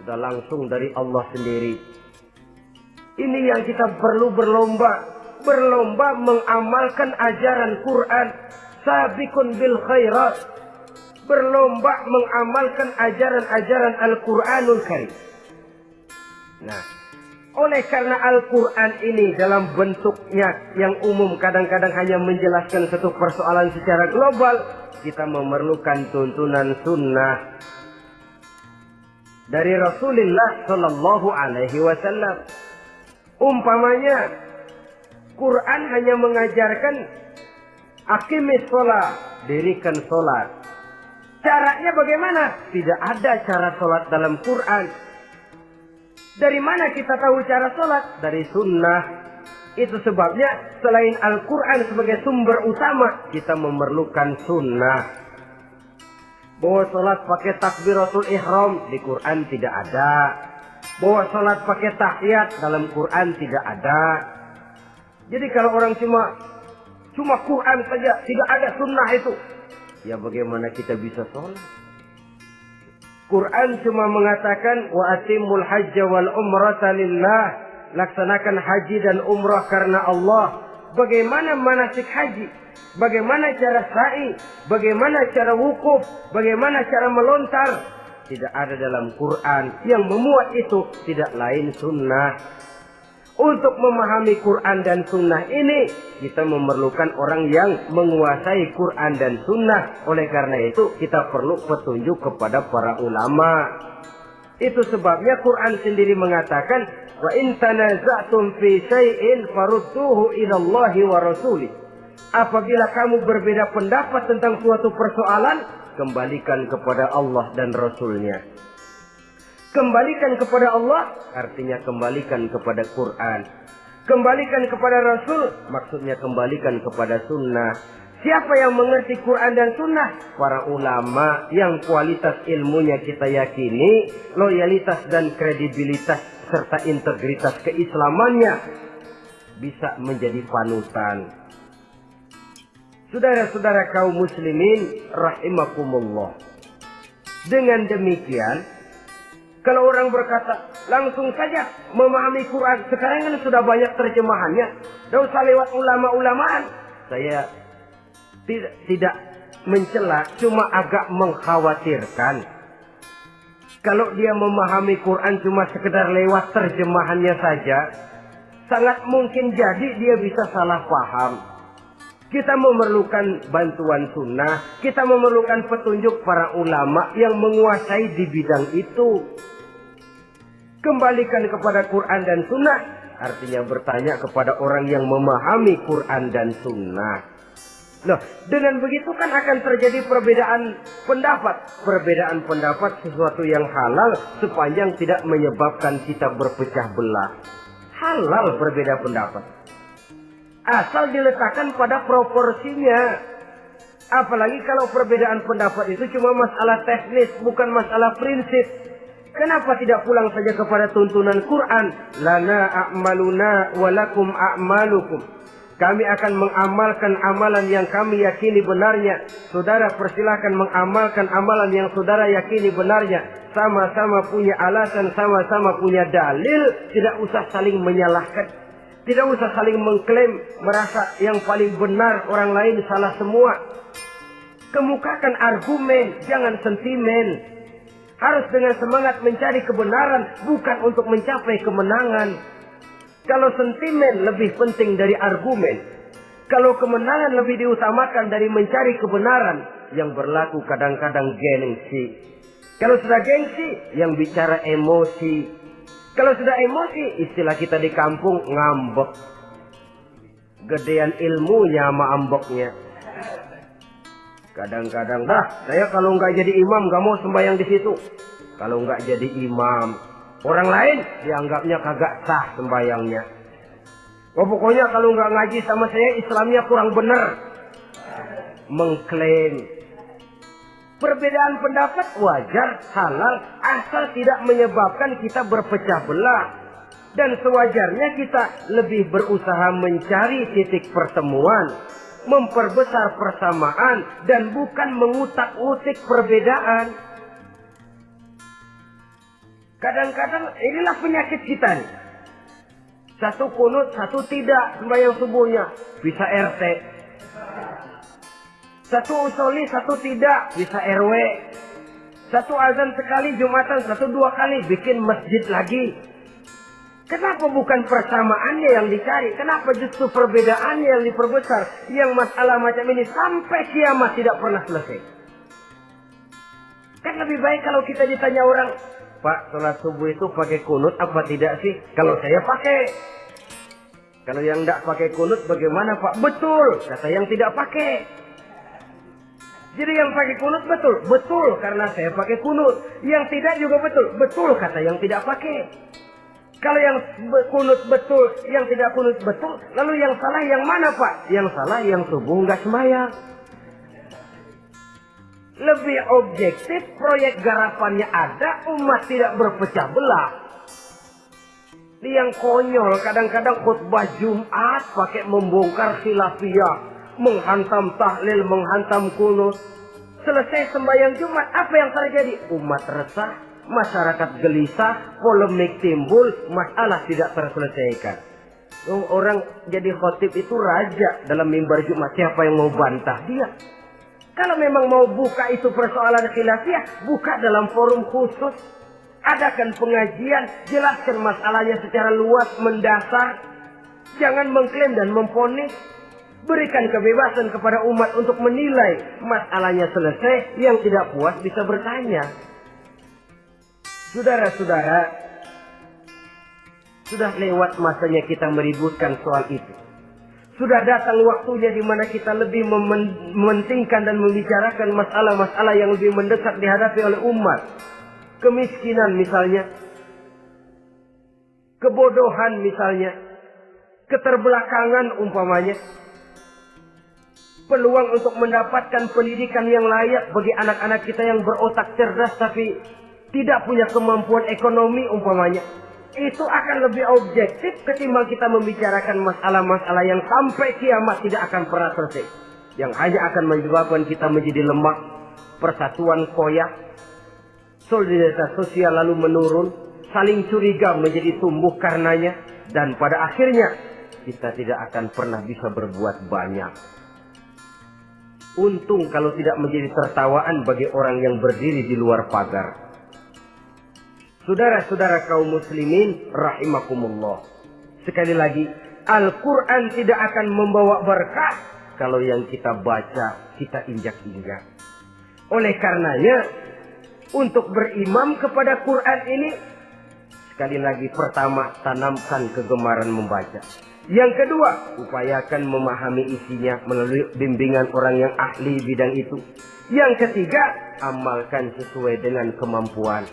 sudah langsung dari Allah sendiri. Ini yang kita perlu berlomba mengamalkan ajaran Quran. Sabiqun bil khairat, berlomba mengamalkan ajaran-ajaran Al-Quranul Karim. Nah, oleh karena Al-Quran ini dalam bentuknya yang umum kadang-kadang hanya menjelaskan satu persoalan secara global, kita memerlukan tuntunan sunnah dari Rasulullah Sallallahu Alaihi Wasallam. Umpamanya, Quran hanya mengajarkan aqimis sholat, dirikan sholat. Caranya bagaimana? Tidak ada cara sholat dalam Quran. Dari mana kita tahu cara sholat? Dari sunnah. Itu sebabnya selain Al-Quran sebagai sumber utama, kita memerlukan sunnah. Bahwa sholat pakai takbiratul ihram di Quran tidak ada. Bahwa sholat pakai tahiyat dalam Quran tidak ada. Jadi kalau orang cuma Quran saja, tidak ada sunnah itu, ya bagaimana kita bisa sholat? Quran cuma mengatakan wa atimul hajja wal umrata lillah, laksanakan haji dan umrah karena Allah. Bagaimana manasik haji? Bagaimana cara sa'i? Bagaimana cara wukuf? Bagaimana cara melontar? Tidak ada dalam Quran. Yang memuat itu tidak lain sunnah. Untuk memahami Quran dan sunnah ini, kita memerlukan orang yang menguasai Quran dan sunnah. Oleh karena itu, kita perlu petunjuk kepada para ulama. Itu sebabnya Quran sendiri mengatakan, wa in tanaza'tum fi syai'in farudduhu ila Allahi wa rasulih. Apabila kamu berbeda pendapat tentang suatu persoalan, kembalikan kepada Allah dan Rasulnya. Kembalikan kepada Allah artinya kembalikan kepada Quran. Kembalikan kepada Rasul maksudnya kembalikan kepada sunnah. Siapa yang mengerti Quran dan sunnah? Para ulama yang kualitas ilmunya kita yakini, loyalitas dan kredibilitas serta integritas keislamannya bisa menjadi panutan. Saudara-saudara kaum muslimin rahimakumullah. Dengan demikian, kalau orang berkata langsung saja memahami Quran, sekarang kan sudah banyak terjemahannya, tidak usah lewat ulama-ulamaan. Saya tidak mencela, cuma agak mengkhawatirkan. Kalau dia memahami Quran cuma sekedar lewat terjemahannya saja, sangat mungkin jadi dia bisa salah paham. Kita memerlukan bantuan sunnah, kita memerlukan petunjuk para ulama yang menguasai di bidang itu. Kembalikan kepada Quran dan sunnah, artinya bertanya kepada orang yang memahami Quran dan sunnah. Loh, dengan begitu kan akan terjadi perbedaan pendapat. Perbedaan pendapat sesuatu yang halal sepanjang tidak menyebabkan kita berpecah belah. Halal berbeda pendapat, asal diletakkan pada proporsinya. Apalagi kalau perbedaan pendapat itu cuma masalah teknis, bukan masalah prinsip. Kenapa tidak pulang saja kepada tuntunan Quran? Lana a'maluna walakum a'malukum. Kami akan mengamalkan amalan yang kami yakini benarnya. Saudara persilahkan mengamalkan amalan yang saudara yakini benarnya. Sama-sama punya alasan, sama-sama punya dalil. Tidak usah saling menyalahkan. Tidak usah saling mengklaim, merasa yang paling benar, orang lain salah semua. Kemukakan argumen, jangan sentimen. Harus dengan semangat mencari kebenaran, bukan untuk mencapai kemenangan. Kalau sentimen lebih penting dari argumen, kalau kemenangan lebih diutamakan dari mencari kebenaran, yang berlaku kadang-kadang gengsi. Kalau sudah gengsi, yang bicara emosi. Kalau sudah emosi, istilah kita di kampung ngambek. Gedean ilmunya sama ambeknya. Kadang-kadang, saya kalau nggak jadi imam nggak mau sembahyang di situ. Kalau nggak jadi imam, orang lain dianggapnya kagak sah sembahyangnya. Pokoknya kalau nggak ngaji sama saya, Islamnya kurang benar. Mengklaim. Perbedaan pendapat wajar, halal, asal tidak menyebabkan kita berpecah belah. Dan sewajarnya kita lebih berusaha mencari titik pertemuan, memperbesar persamaan, dan bukan mengutak-utik perbedaan. Kadang-kadang inilah penyakit kita nih. Satu kunut, satu tidak sembahyang subuhnya. Bisa RT. Satu usoli, satu tidak. Bisa RW. Satu azan sekali Jumatan, satu dua kali. Bikin masjid lagi. Kenapa bukan persamaannya yang dicari? Kenapa justru perbedaannya yang diperbesar? Yang masalah macam ini sampai kiamat tidak pernah selesai. Kan lebih baik kalau kita ditanya orang, Pak, sholat subuh itu pakai kunut apa tidak sih? Kalau saya pakai. Kalau yang tidak pakai kunut bagaimana Pak? Betul, kata yang tidak pakai. Jadi yang pakai kunut betul? Betul, karena saya pakai kunut. Yang tidak juga betul? Betul, kata yang tidak pakai. Kalau yang kunut betul, yang tidak kunut betul, lalu yang salah yang mana Pak? Yang salah yang subuh nggak sembahyang. Lebih objektif, proyek garapannya ada, umat tidak berpecah belah. Yang konyol kadang-kadang khutbah Jumat pakai membongkar khilafiyah, menghantam tahlil, menghantam kunut. Selesai sembahyang Jumat, apa yang terjadi? Umat resah, masyarakat gelisah, polemik timbul, masalah tidak terselesaikan. Orang jadi khotib itu raja dalam mimbar Jumat, siapa yang mau bantah dia? Kalau memang mau buka itu persoalan khilafiyah, buka dalam forum khusus. Adakan pengajian, jelaskan masalahnya secara luas, mendasar. Jangan mengklaim dan memponis. Berikan kebebasan kepada umat untuk menilai masalahnya selesai. Yang tidak puas bisa bertanya. Saudara-saudara, sudah lewat masanya kita meributkan soal itu. Sudah datang waktunya di mana kita lebih mementingkan dan membicarakan masalah-masalah yang lebih mendesak dihadapi oleh umat. Kemiskinan misalnya, kebodohan misalnya, keterbelakangan umpamanya, peluang untuk mendapatkan pendidikan yang layak bagi anak-anak kita yang berotak cerdas tapi tidak punya kemampuan ekonomi umpamanya. Itu akan lebih objektif ketimbang kita membicarakan masalah-masalah yang sampai kiamat tidak akan pernah selesai. Yang hanya akan menyebabkan kita menjadi lemah, persatuan koyak, solidaritas sosial lalu menurun, saling curiga menjadi tumbuh karenanya, dan pada akhirnya kita tidak akan pernah bisa berbuat banyak. Untung kalau tidak menjadi tertawaan bagi orang yang berdiri di luar pagar. Saudara-saudara kaum muslimin rahimakumullah. Sekali lagi, Al-Quran tidak akan membawa berkah kalau yang kita baca kita injak-injak. Oleh karenanya, untuk berimam kepada Quran ini, sekali lagi pertama, tanamkan kegemaran membaca. Yang kedua, upayakan memahami isinya melalui bimbingan orang yang ahli bidang itu. Yang ketiga, amalkan sesuai dengan kemampuan.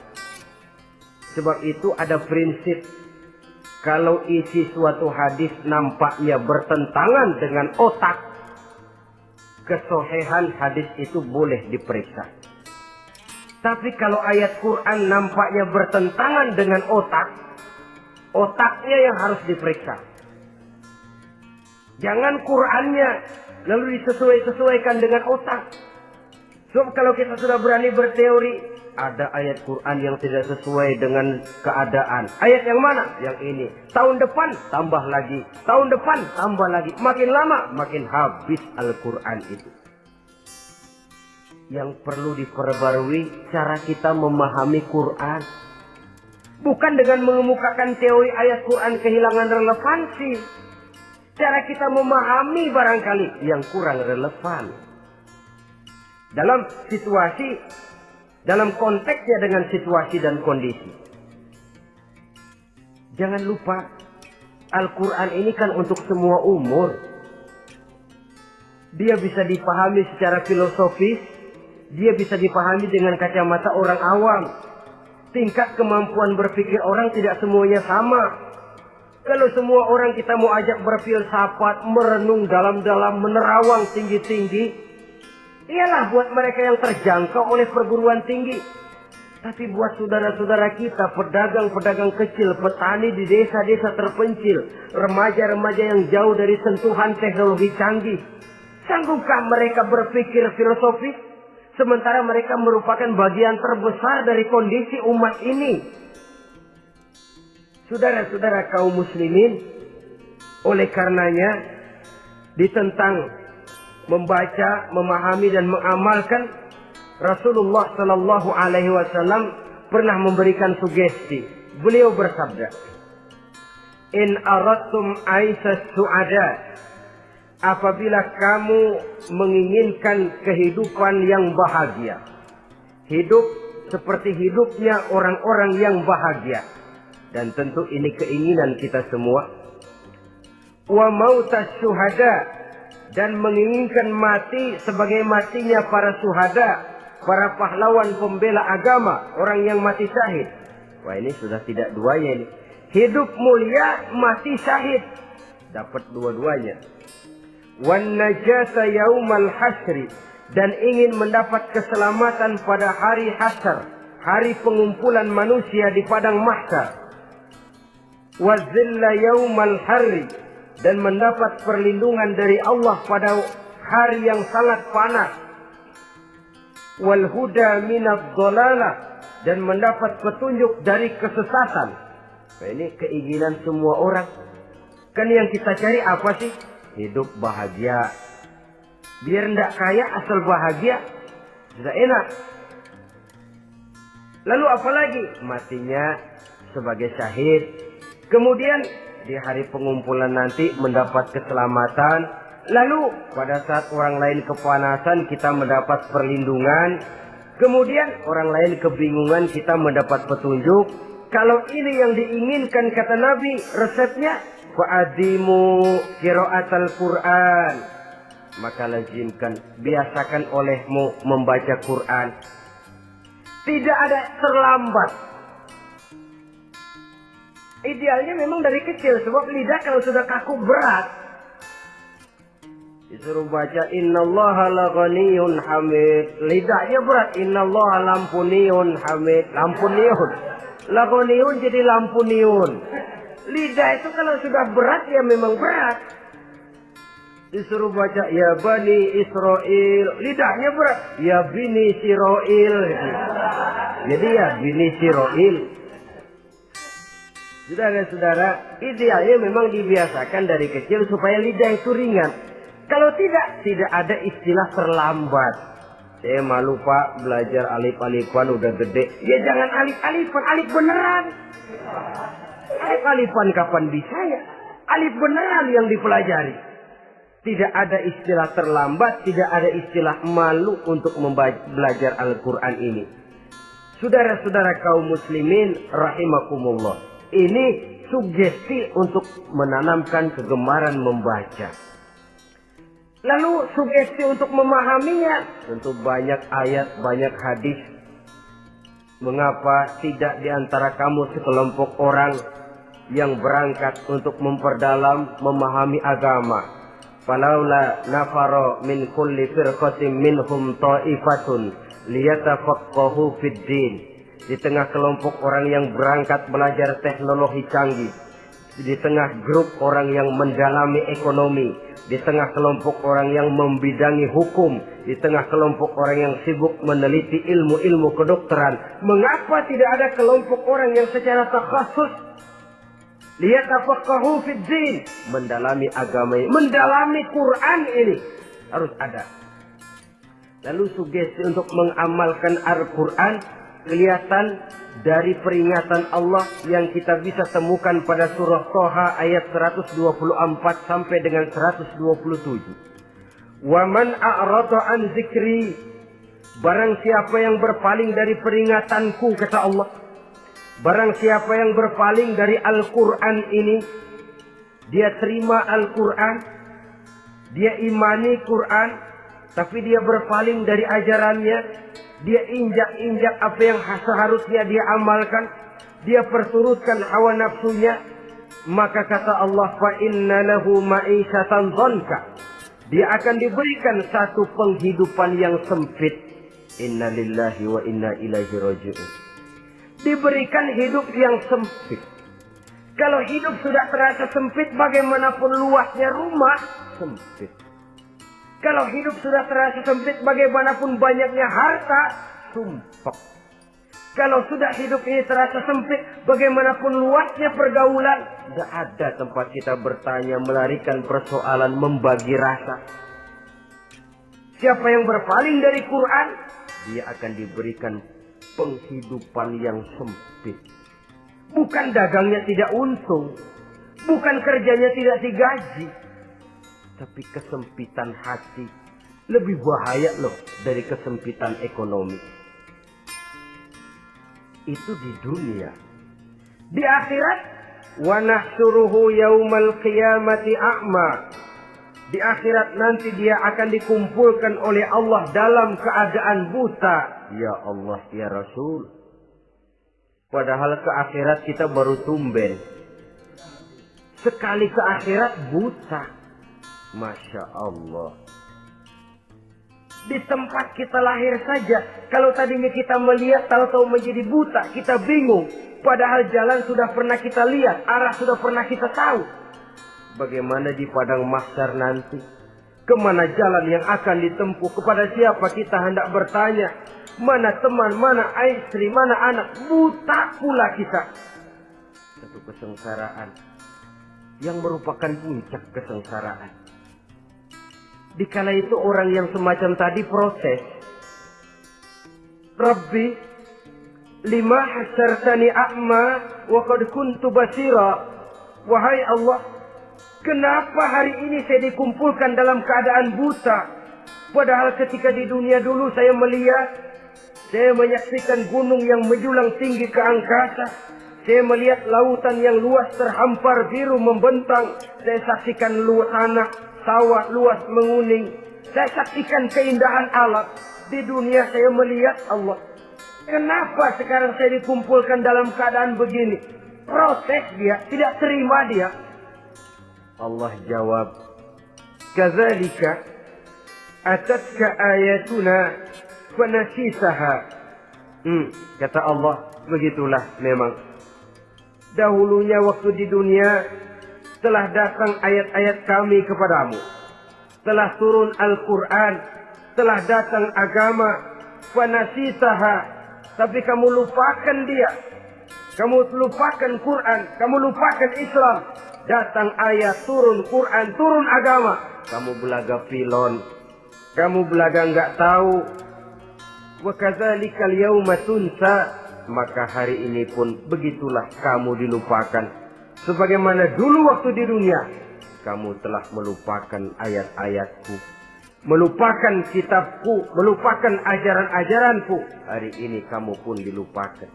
Sebab itu ada prinsip, kalau isi suatu hadis nampaknya bertentangan dengan otak, kesohihan hadis itu boleh diperiksa. Tapi kalau ayat Quran nampaknya bertentangan dengan otak, otaknya yang harus diperiksa. Jangan Qur'annya lalu disesuaikan dengan otak. Sebab kalau kita sudah berani berteori, ada ayat Quran yang tidak sesuai dengan keadaan. Ayat yang mana? Yang ini. Tahun depan tambah lagi. Tahun depan tambah lagi. Makin lama makin habis Al-Quran itu. Yang perlu diperbarui cara kita memahami Quran. Bukan dengan mengemukakan teori ayat Quran kehilangan relevansi. Cara kita memahami barangkali yang kurang relevan. Dalam situasi, dalam konteksnya dengan situasi dan kondisi. Jangan lupa, Al-Quran ini kan untuk semua umur. Dia bisa dipahami secara filosofis, dia bisa dipahami dengan kacamata orang awam. Tingkat kemampuan berpikir orang tidak semuanya sama. Kalau semua orang kita mau ajak berfilsafat, merenung dalam-dalam, menerawang tinggi-tinggi, ialah buat mereka yang terjangkau oleh perguruan tinggi. Tapi buat saudara-saudara kita, pedagang-pedagang kecil, petani di desa-desa terpencil, remaja-remaja yang jauh dari sentuhan teknologi canggih, sanggupkah mereka berpikir filosofis? Sementara mereka merupakan bagian terbesar dari kondisi umat ini. Saudara-saudara kaum muslimin, oleh karenanya ditentang membaca, memahami dan mengamalkan, Rasulullah Sallallahu Alaihi Wasallam pernah memberikan sugesti. Beliau bersabda, "In aradtum aisas su'ada," apabila kamu menginginkan kehidupan yang bahagia, hidup seperti hidupnya orang-orang yang bahagia, dan tentu ini keinginan kita semua. Wa mautas syuhada, dan menginginkan mati sebagai matinya para syuhada, para pahlawan pembela agama, orang yang mati syahid. Wah, ini sudah tidak duanya ini. Hidup mulia, mati syahid. Dapat dua-duanya. Wan najata yaumal hasri, dan ingin mendapat keselamatan pada hari hasyar, hari pengumpulan manusia di padang mahsyar. Wa zilla yaumal harri, dan mendapat perlindungan dari Allah pada hari yang sangat panas. Wal huda minadh dhalalah, dan mendapat petunjuk dari kesesatan. Nah, ini keinginan semua orang. Kan yang kita cari apa sih? Hidup bahagia. Biar ndak kaya asal bahagia, sudah enak. Lalu apa lagi? Matinya sebagai syahid. Kemudian di hari pengumpulan nanti mendapat keselamatan. Lalu pada saat orang lain kepanasan kita mendapat perlindungan. Kemudian orang lain kebingungan kita mendapat petunjuk. Kalau ini yang diinginkan kata Nabi, resepnya fa'adimu qiraatal Quran. Maka lazimkan, biasakan olehmu membaca Quran. Tidak ada terlambat. Idealnya memang dari kecil, sebab lidah kalau sudah kaku berat. Disuruh baca innallaha laghaniyun hamid, lidahnya berat. Innallaha lampuniyun hamid, lampuniyun. Laghaniyun jadi lampuniyun. Lidah itu kalau sudah berat ya memang berat. Disuruh baca ya bani Israel, lidahnya berat. Ya bini Siroil. Jadi ya bini Siroil. Saudara-saudara, idealnya memang dibiasakan dari kecil supaya lidah itu ringan. Kalau tidak ada istilah terlambat. Saya malu pak, belajar alif-alifan udah gede. Ya jangan alif-alifan, alif beneran. Alif-alifan kapan bisa ya? Alif beneran yang dipelajari. Tidak ada istilah terlambat, tidak ada istilah malu untuk belajar Al-Quran ini. Saudara-saudara kaum muslimin rahimakumullah. Ini sugesti untuk menanamkan kegemaran membaca. Lalu sugesti untuk memahaminya. Tentu banyak ayat, banyak hadis. Mengapa tidak di antara kamu sekelompok orang yang berangkat untuk memperdalam, memahami agama? Falaula nafaro min kulli firqatin minhum ta'ifatun liyatafaqahu fid din. Di tengah kelompok orang yang berangkat belajar teknologi canggih, di tengah grup orang yang mendalami ekonomi, di tengah kelompok orang yang membidangi hukum, di tengah kelompok orang yang sibuk meneliti ilmu-ilmu kedokteran, mengapa tidak ada kelompok orang yang secara takhasus liyatafaqahu fid din, mendalami agama ini, mendalami Quran ini? Harus ada. Lalu sugesti untuk mengamalkan Al-Quran kelihatan dari peringatan Allah yang kita bisa temukan pada surah Toha ayat 124 sampai dengan 127. Wa man a'rada an zikri, barang siapa yang berpaling dari peringatanku, kata Allah. Barang siapa yang berpaling dari Al-Quran ini, dia terima Al-Quran, dia imani Quran, tapi dia berpaling dari ajarannya, dia injak-injak apa yang seharusnya dia amalkan, dia perturutkan hawa nafsunya, maka kata Allah, fa inna lahu ma'isyatan dhanka, dia akan diberikan satu penghidupan yang sempit. Inna lillahi wa inna ilaihi raji'un. Diberikan hidup yang sempit. Kalau hidup sudah terasa sempit, bagaimanapun luasnya rumah, sempit. Kalau hidup sudah terasa sempit, bagaimanapun banyaknya harta, sumpek. Kalau sudah hidup ini terasa sempit, bagaimanapun luasnya pergaulan, tidak ada tempat kita bertanya, melarikan persoalan, membagi rasa. Siapa yang berpaling dari Quran, dia akan diberikan penghidupan yang sempit. Bukan dagangnya tidak untung, bukan kerjanya tidak digaji, tapi kesempitan hati lebih bahaya loh dari kesempitan ekonomi. Itu di dunia. Di akhirat, wa nahsyuruhu yaumal qiyamati a'ma. Di akhirat nanti dia akan dikumpulkan oleh Allah dalam keadaan buta. Ya Allah, ya Rasul. Padahal ke akhirat kita baru tumben. Sekali ke akhirat buta. Masya Allah. Di tempat kita lahir saja, kalau tadinya kita melihat, tahu-tahu menjadi buta, kita bingung. Padahal jalan sudah pernah kita lihat, arah sudah pernah kita tahu. Bagaimana di padang mahsyar nanti? Kemana jalan yang akan ditempuh? Kepada siapa kita hendak bertanya? Mana teman, mana istri, mana anak? Buta pula kita. Satu kesengsaraan yang merupakan puncak kesengsaraan. Dikala itu orang yang semacam tadi protes. Rabbi, lima hasyartani a'ma wa qad kuntu basira. Wahai Allah, kenapa hari ini saya dikumpulkan dalam keadaan buta? Padahal ketika di dunia dulu saya melihat, saya menyaksikan gunung yang menjulang tinggi ke angkasa. Saya melihat lautan yang luas terhampar biru membentang. Saya saksikan tanah, sawah luas menguning. Saya saksikan keindahan alam. Di dunia saya melihat Allah. Kenapa sekarang saya dikumpulkan dalam keadaan begini? Protes dia, tidak terima dia. Allah jawab, kadzalika atatka ayatuna fanasitaha. Kata Allah, begitulah memang. Dahulunya waktu di dunia telah datang ayat-ayat kami kepadamu. Telah turun Al-Quran. Telah datang agama. Fanasitaha. Tapi kamu lupakan dia. Kamu lupakan Quran. Kamu lupakan Islam. Datang ayat, turun Quran, turun agama. Kamu belaga pilon. Kamu belaga enggak tahu. Wa kadzalikal yauma tunsa. Maka hari ini pun begitulah kamu dilupakan. Sebagaimana dulu waktu di dunia, kamu telah melupakan ayat-ayatku, melupakan kitabku, melupakan ajaran-ajaranku. Hari ini kamu pun dilupakan.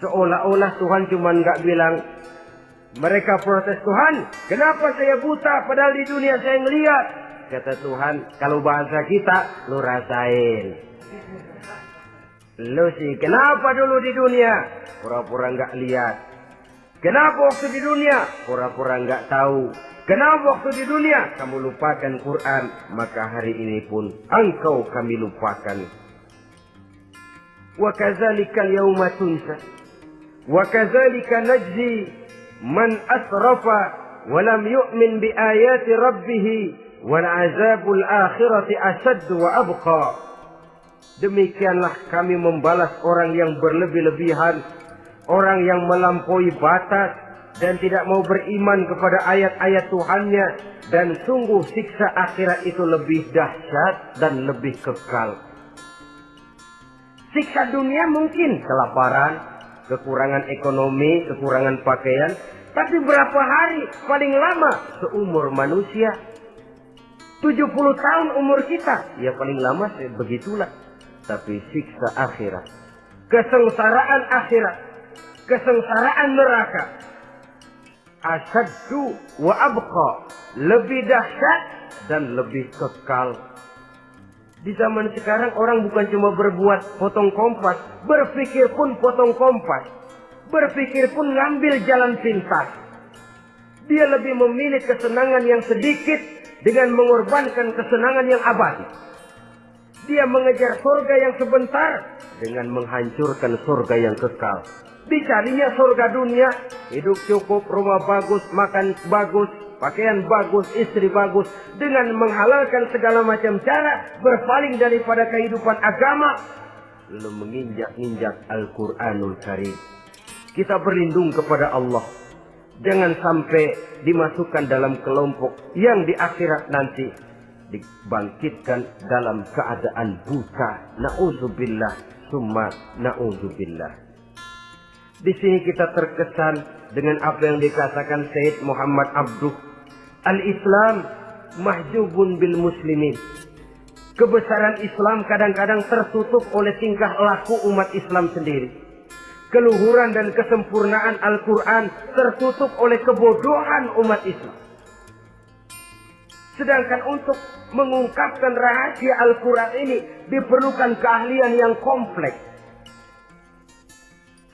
Seolah-olah Tuhan cuma nggak bilang, mereka protes, Tuhan, kenapa saya buta padahal di dunia saya ngeliat. Kata Tuhan, kalau bahasa kita, lu rasain. Lu sih, kenapa dulu di dunia? Pura-pura nggak lihat. Kenapa waktu di dunia? Pura-pura nggak tahu. Kenapa waktu di dunia? Kamu lupakan Quran. Maka hari ini pun engkau kami lupakan. Wa kadzalika al-yawma tunsa. Wa kadzalika najzi man asrafa wa lam yu'min bi ayati rabbih wal azabul akhirati asyaddu wa abqa. Demikianlah kami membalas orang yang berlebih-lebihan, orang yang melampaui batas dan tidak mau beriman kepada ayat-ayat Tuhannya, dan sungguh siksa akhirat itu lebih dahsyat dan lebih kekal. Siksa dunia mungkin kelaparan, kekurangan ekonomi, kekurangan pakaian, tapi berapa hari paling lama seumur manusia? 70 tahun umur kita, ya paling lama begitulah. Tapi siksa akhirat, kesengsaraan akhirat, kesengsaraan neraka, asyaddu wa abqa, lebih dahsyat dan lebih kekal. Di zaman sekarang orang bukan cuma berbuat potong kompas, berpikir pun potong kompas, berpikir pun ngambil jalan pintas. Dia lebih memilih kesenangan yang sedikit dengan mengorbankan kesenangan yang abadi. Dia mengejar surga yang sebentar dengan menghancurkan surga yang kekal. Dicarinya surga dunia, hidup cukup, rumah bagus, makan bagus, pakaian bagus, istri bagus, dengan menghalalkan segala macam cara, berpaling daripada kehidupan agama, lalu menginjak-injak Al-Quranul Karim. Kita berlindung kepada Allah, jangan sampai dimasukkan dalam kelompok yang di akhirat nanti dibangkitkan dalam keadaan buta. Na'udzubillah summa na'udzubillah. Di sini kita terkesan dengan apa yang dikatakan Sayyid Muhammad Abduh, al-Islam mahjubun bil muslimin. Kebesaran Islam kadang-kadang tertutup oleh tingkah laku umat Islam sendiri. Keluhuran dan kesempurnaan Al-Quran tertutup oleh kebodohan umat Islam. Sedangkan untuk mengungkapkan rahasia Al-Quran ini diperlukan keahlian yang kompleks.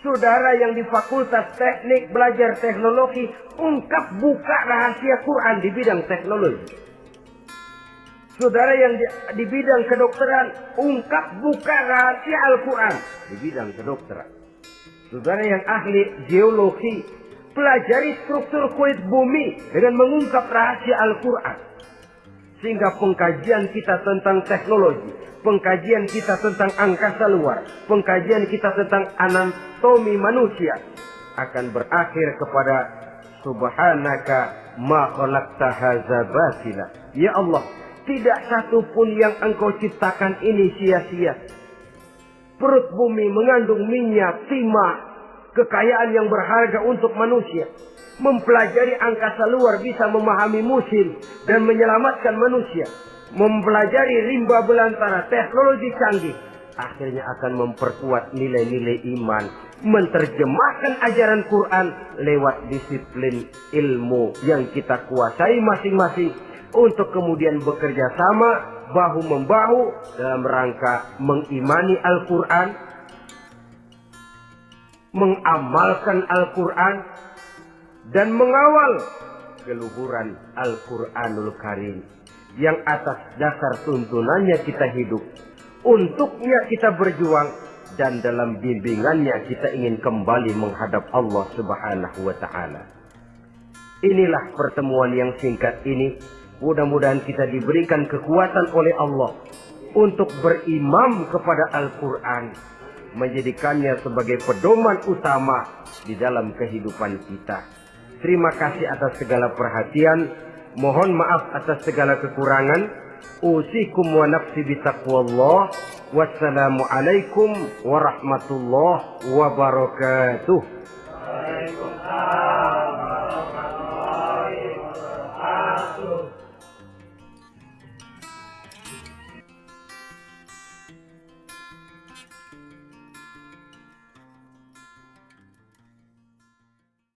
Saudara yang di Fakultas Teknik belajar teknologi, ungkap buka rahasia Quran di bidang teknologi. Saudara yang di bidang kedokteran, ungkap buka rahasia Al-Quran di bidang kedokteran. Saudara yang ahli geologi, pelajari struktur kulit bumi dengan mengungkap rahasia Al-Quran. Sehingga pengkajian kita tentang teknologi, pengkajian kita tentang angkasa luar, pengkajian kita tentang anatomi manusia akan berakhir kepada subhanaka ma khalaqta hadza batila. Ya Allah, tidak satu pun yang Engkau ciptakan ini sia-sia. Perut bumi mengandung minyak, timah, kekayaan yang berharga untuk manusia. Mempelajari angkasa luar bisa memahami musim dan menyelamatkan manusia. Mempelajari rimba belantara, teknologi canggih, akhirnya akan memperkuat nilai-nilai iman. Menerjemahkan ajaran Quran lewat disiplin ilmu yang kita kuasai masing-masing, untuk kemudian bekerja sama bahu-membahu dalam rangka mengimani Al-Quran, mengamalkan Al-Quran, dan mengawal keluhuran Al-Quranul Karim yang atas dasar tuntunannya kita hidup, untuknya kita berjuang, dan dalam bimbingannya kita ingin kembali menghadap Allah Subhanahu wa Ta'ala. Inilah pertemuan yang singkat ini. Mudah-mudahan kita diberikan kekuatan oleh Allah untuk berimam kepada Al-Quran, menjadikannya sebagai pedoman utama di dalam kehidupan kita. Terima kasih atas segala perhatian. Mohon maaf atas segala kekurangan. Usikum wa nafsi bitaqwallah. Wassalamualaikum warahmatullahi wabarakatuh. Waalaikumsalam.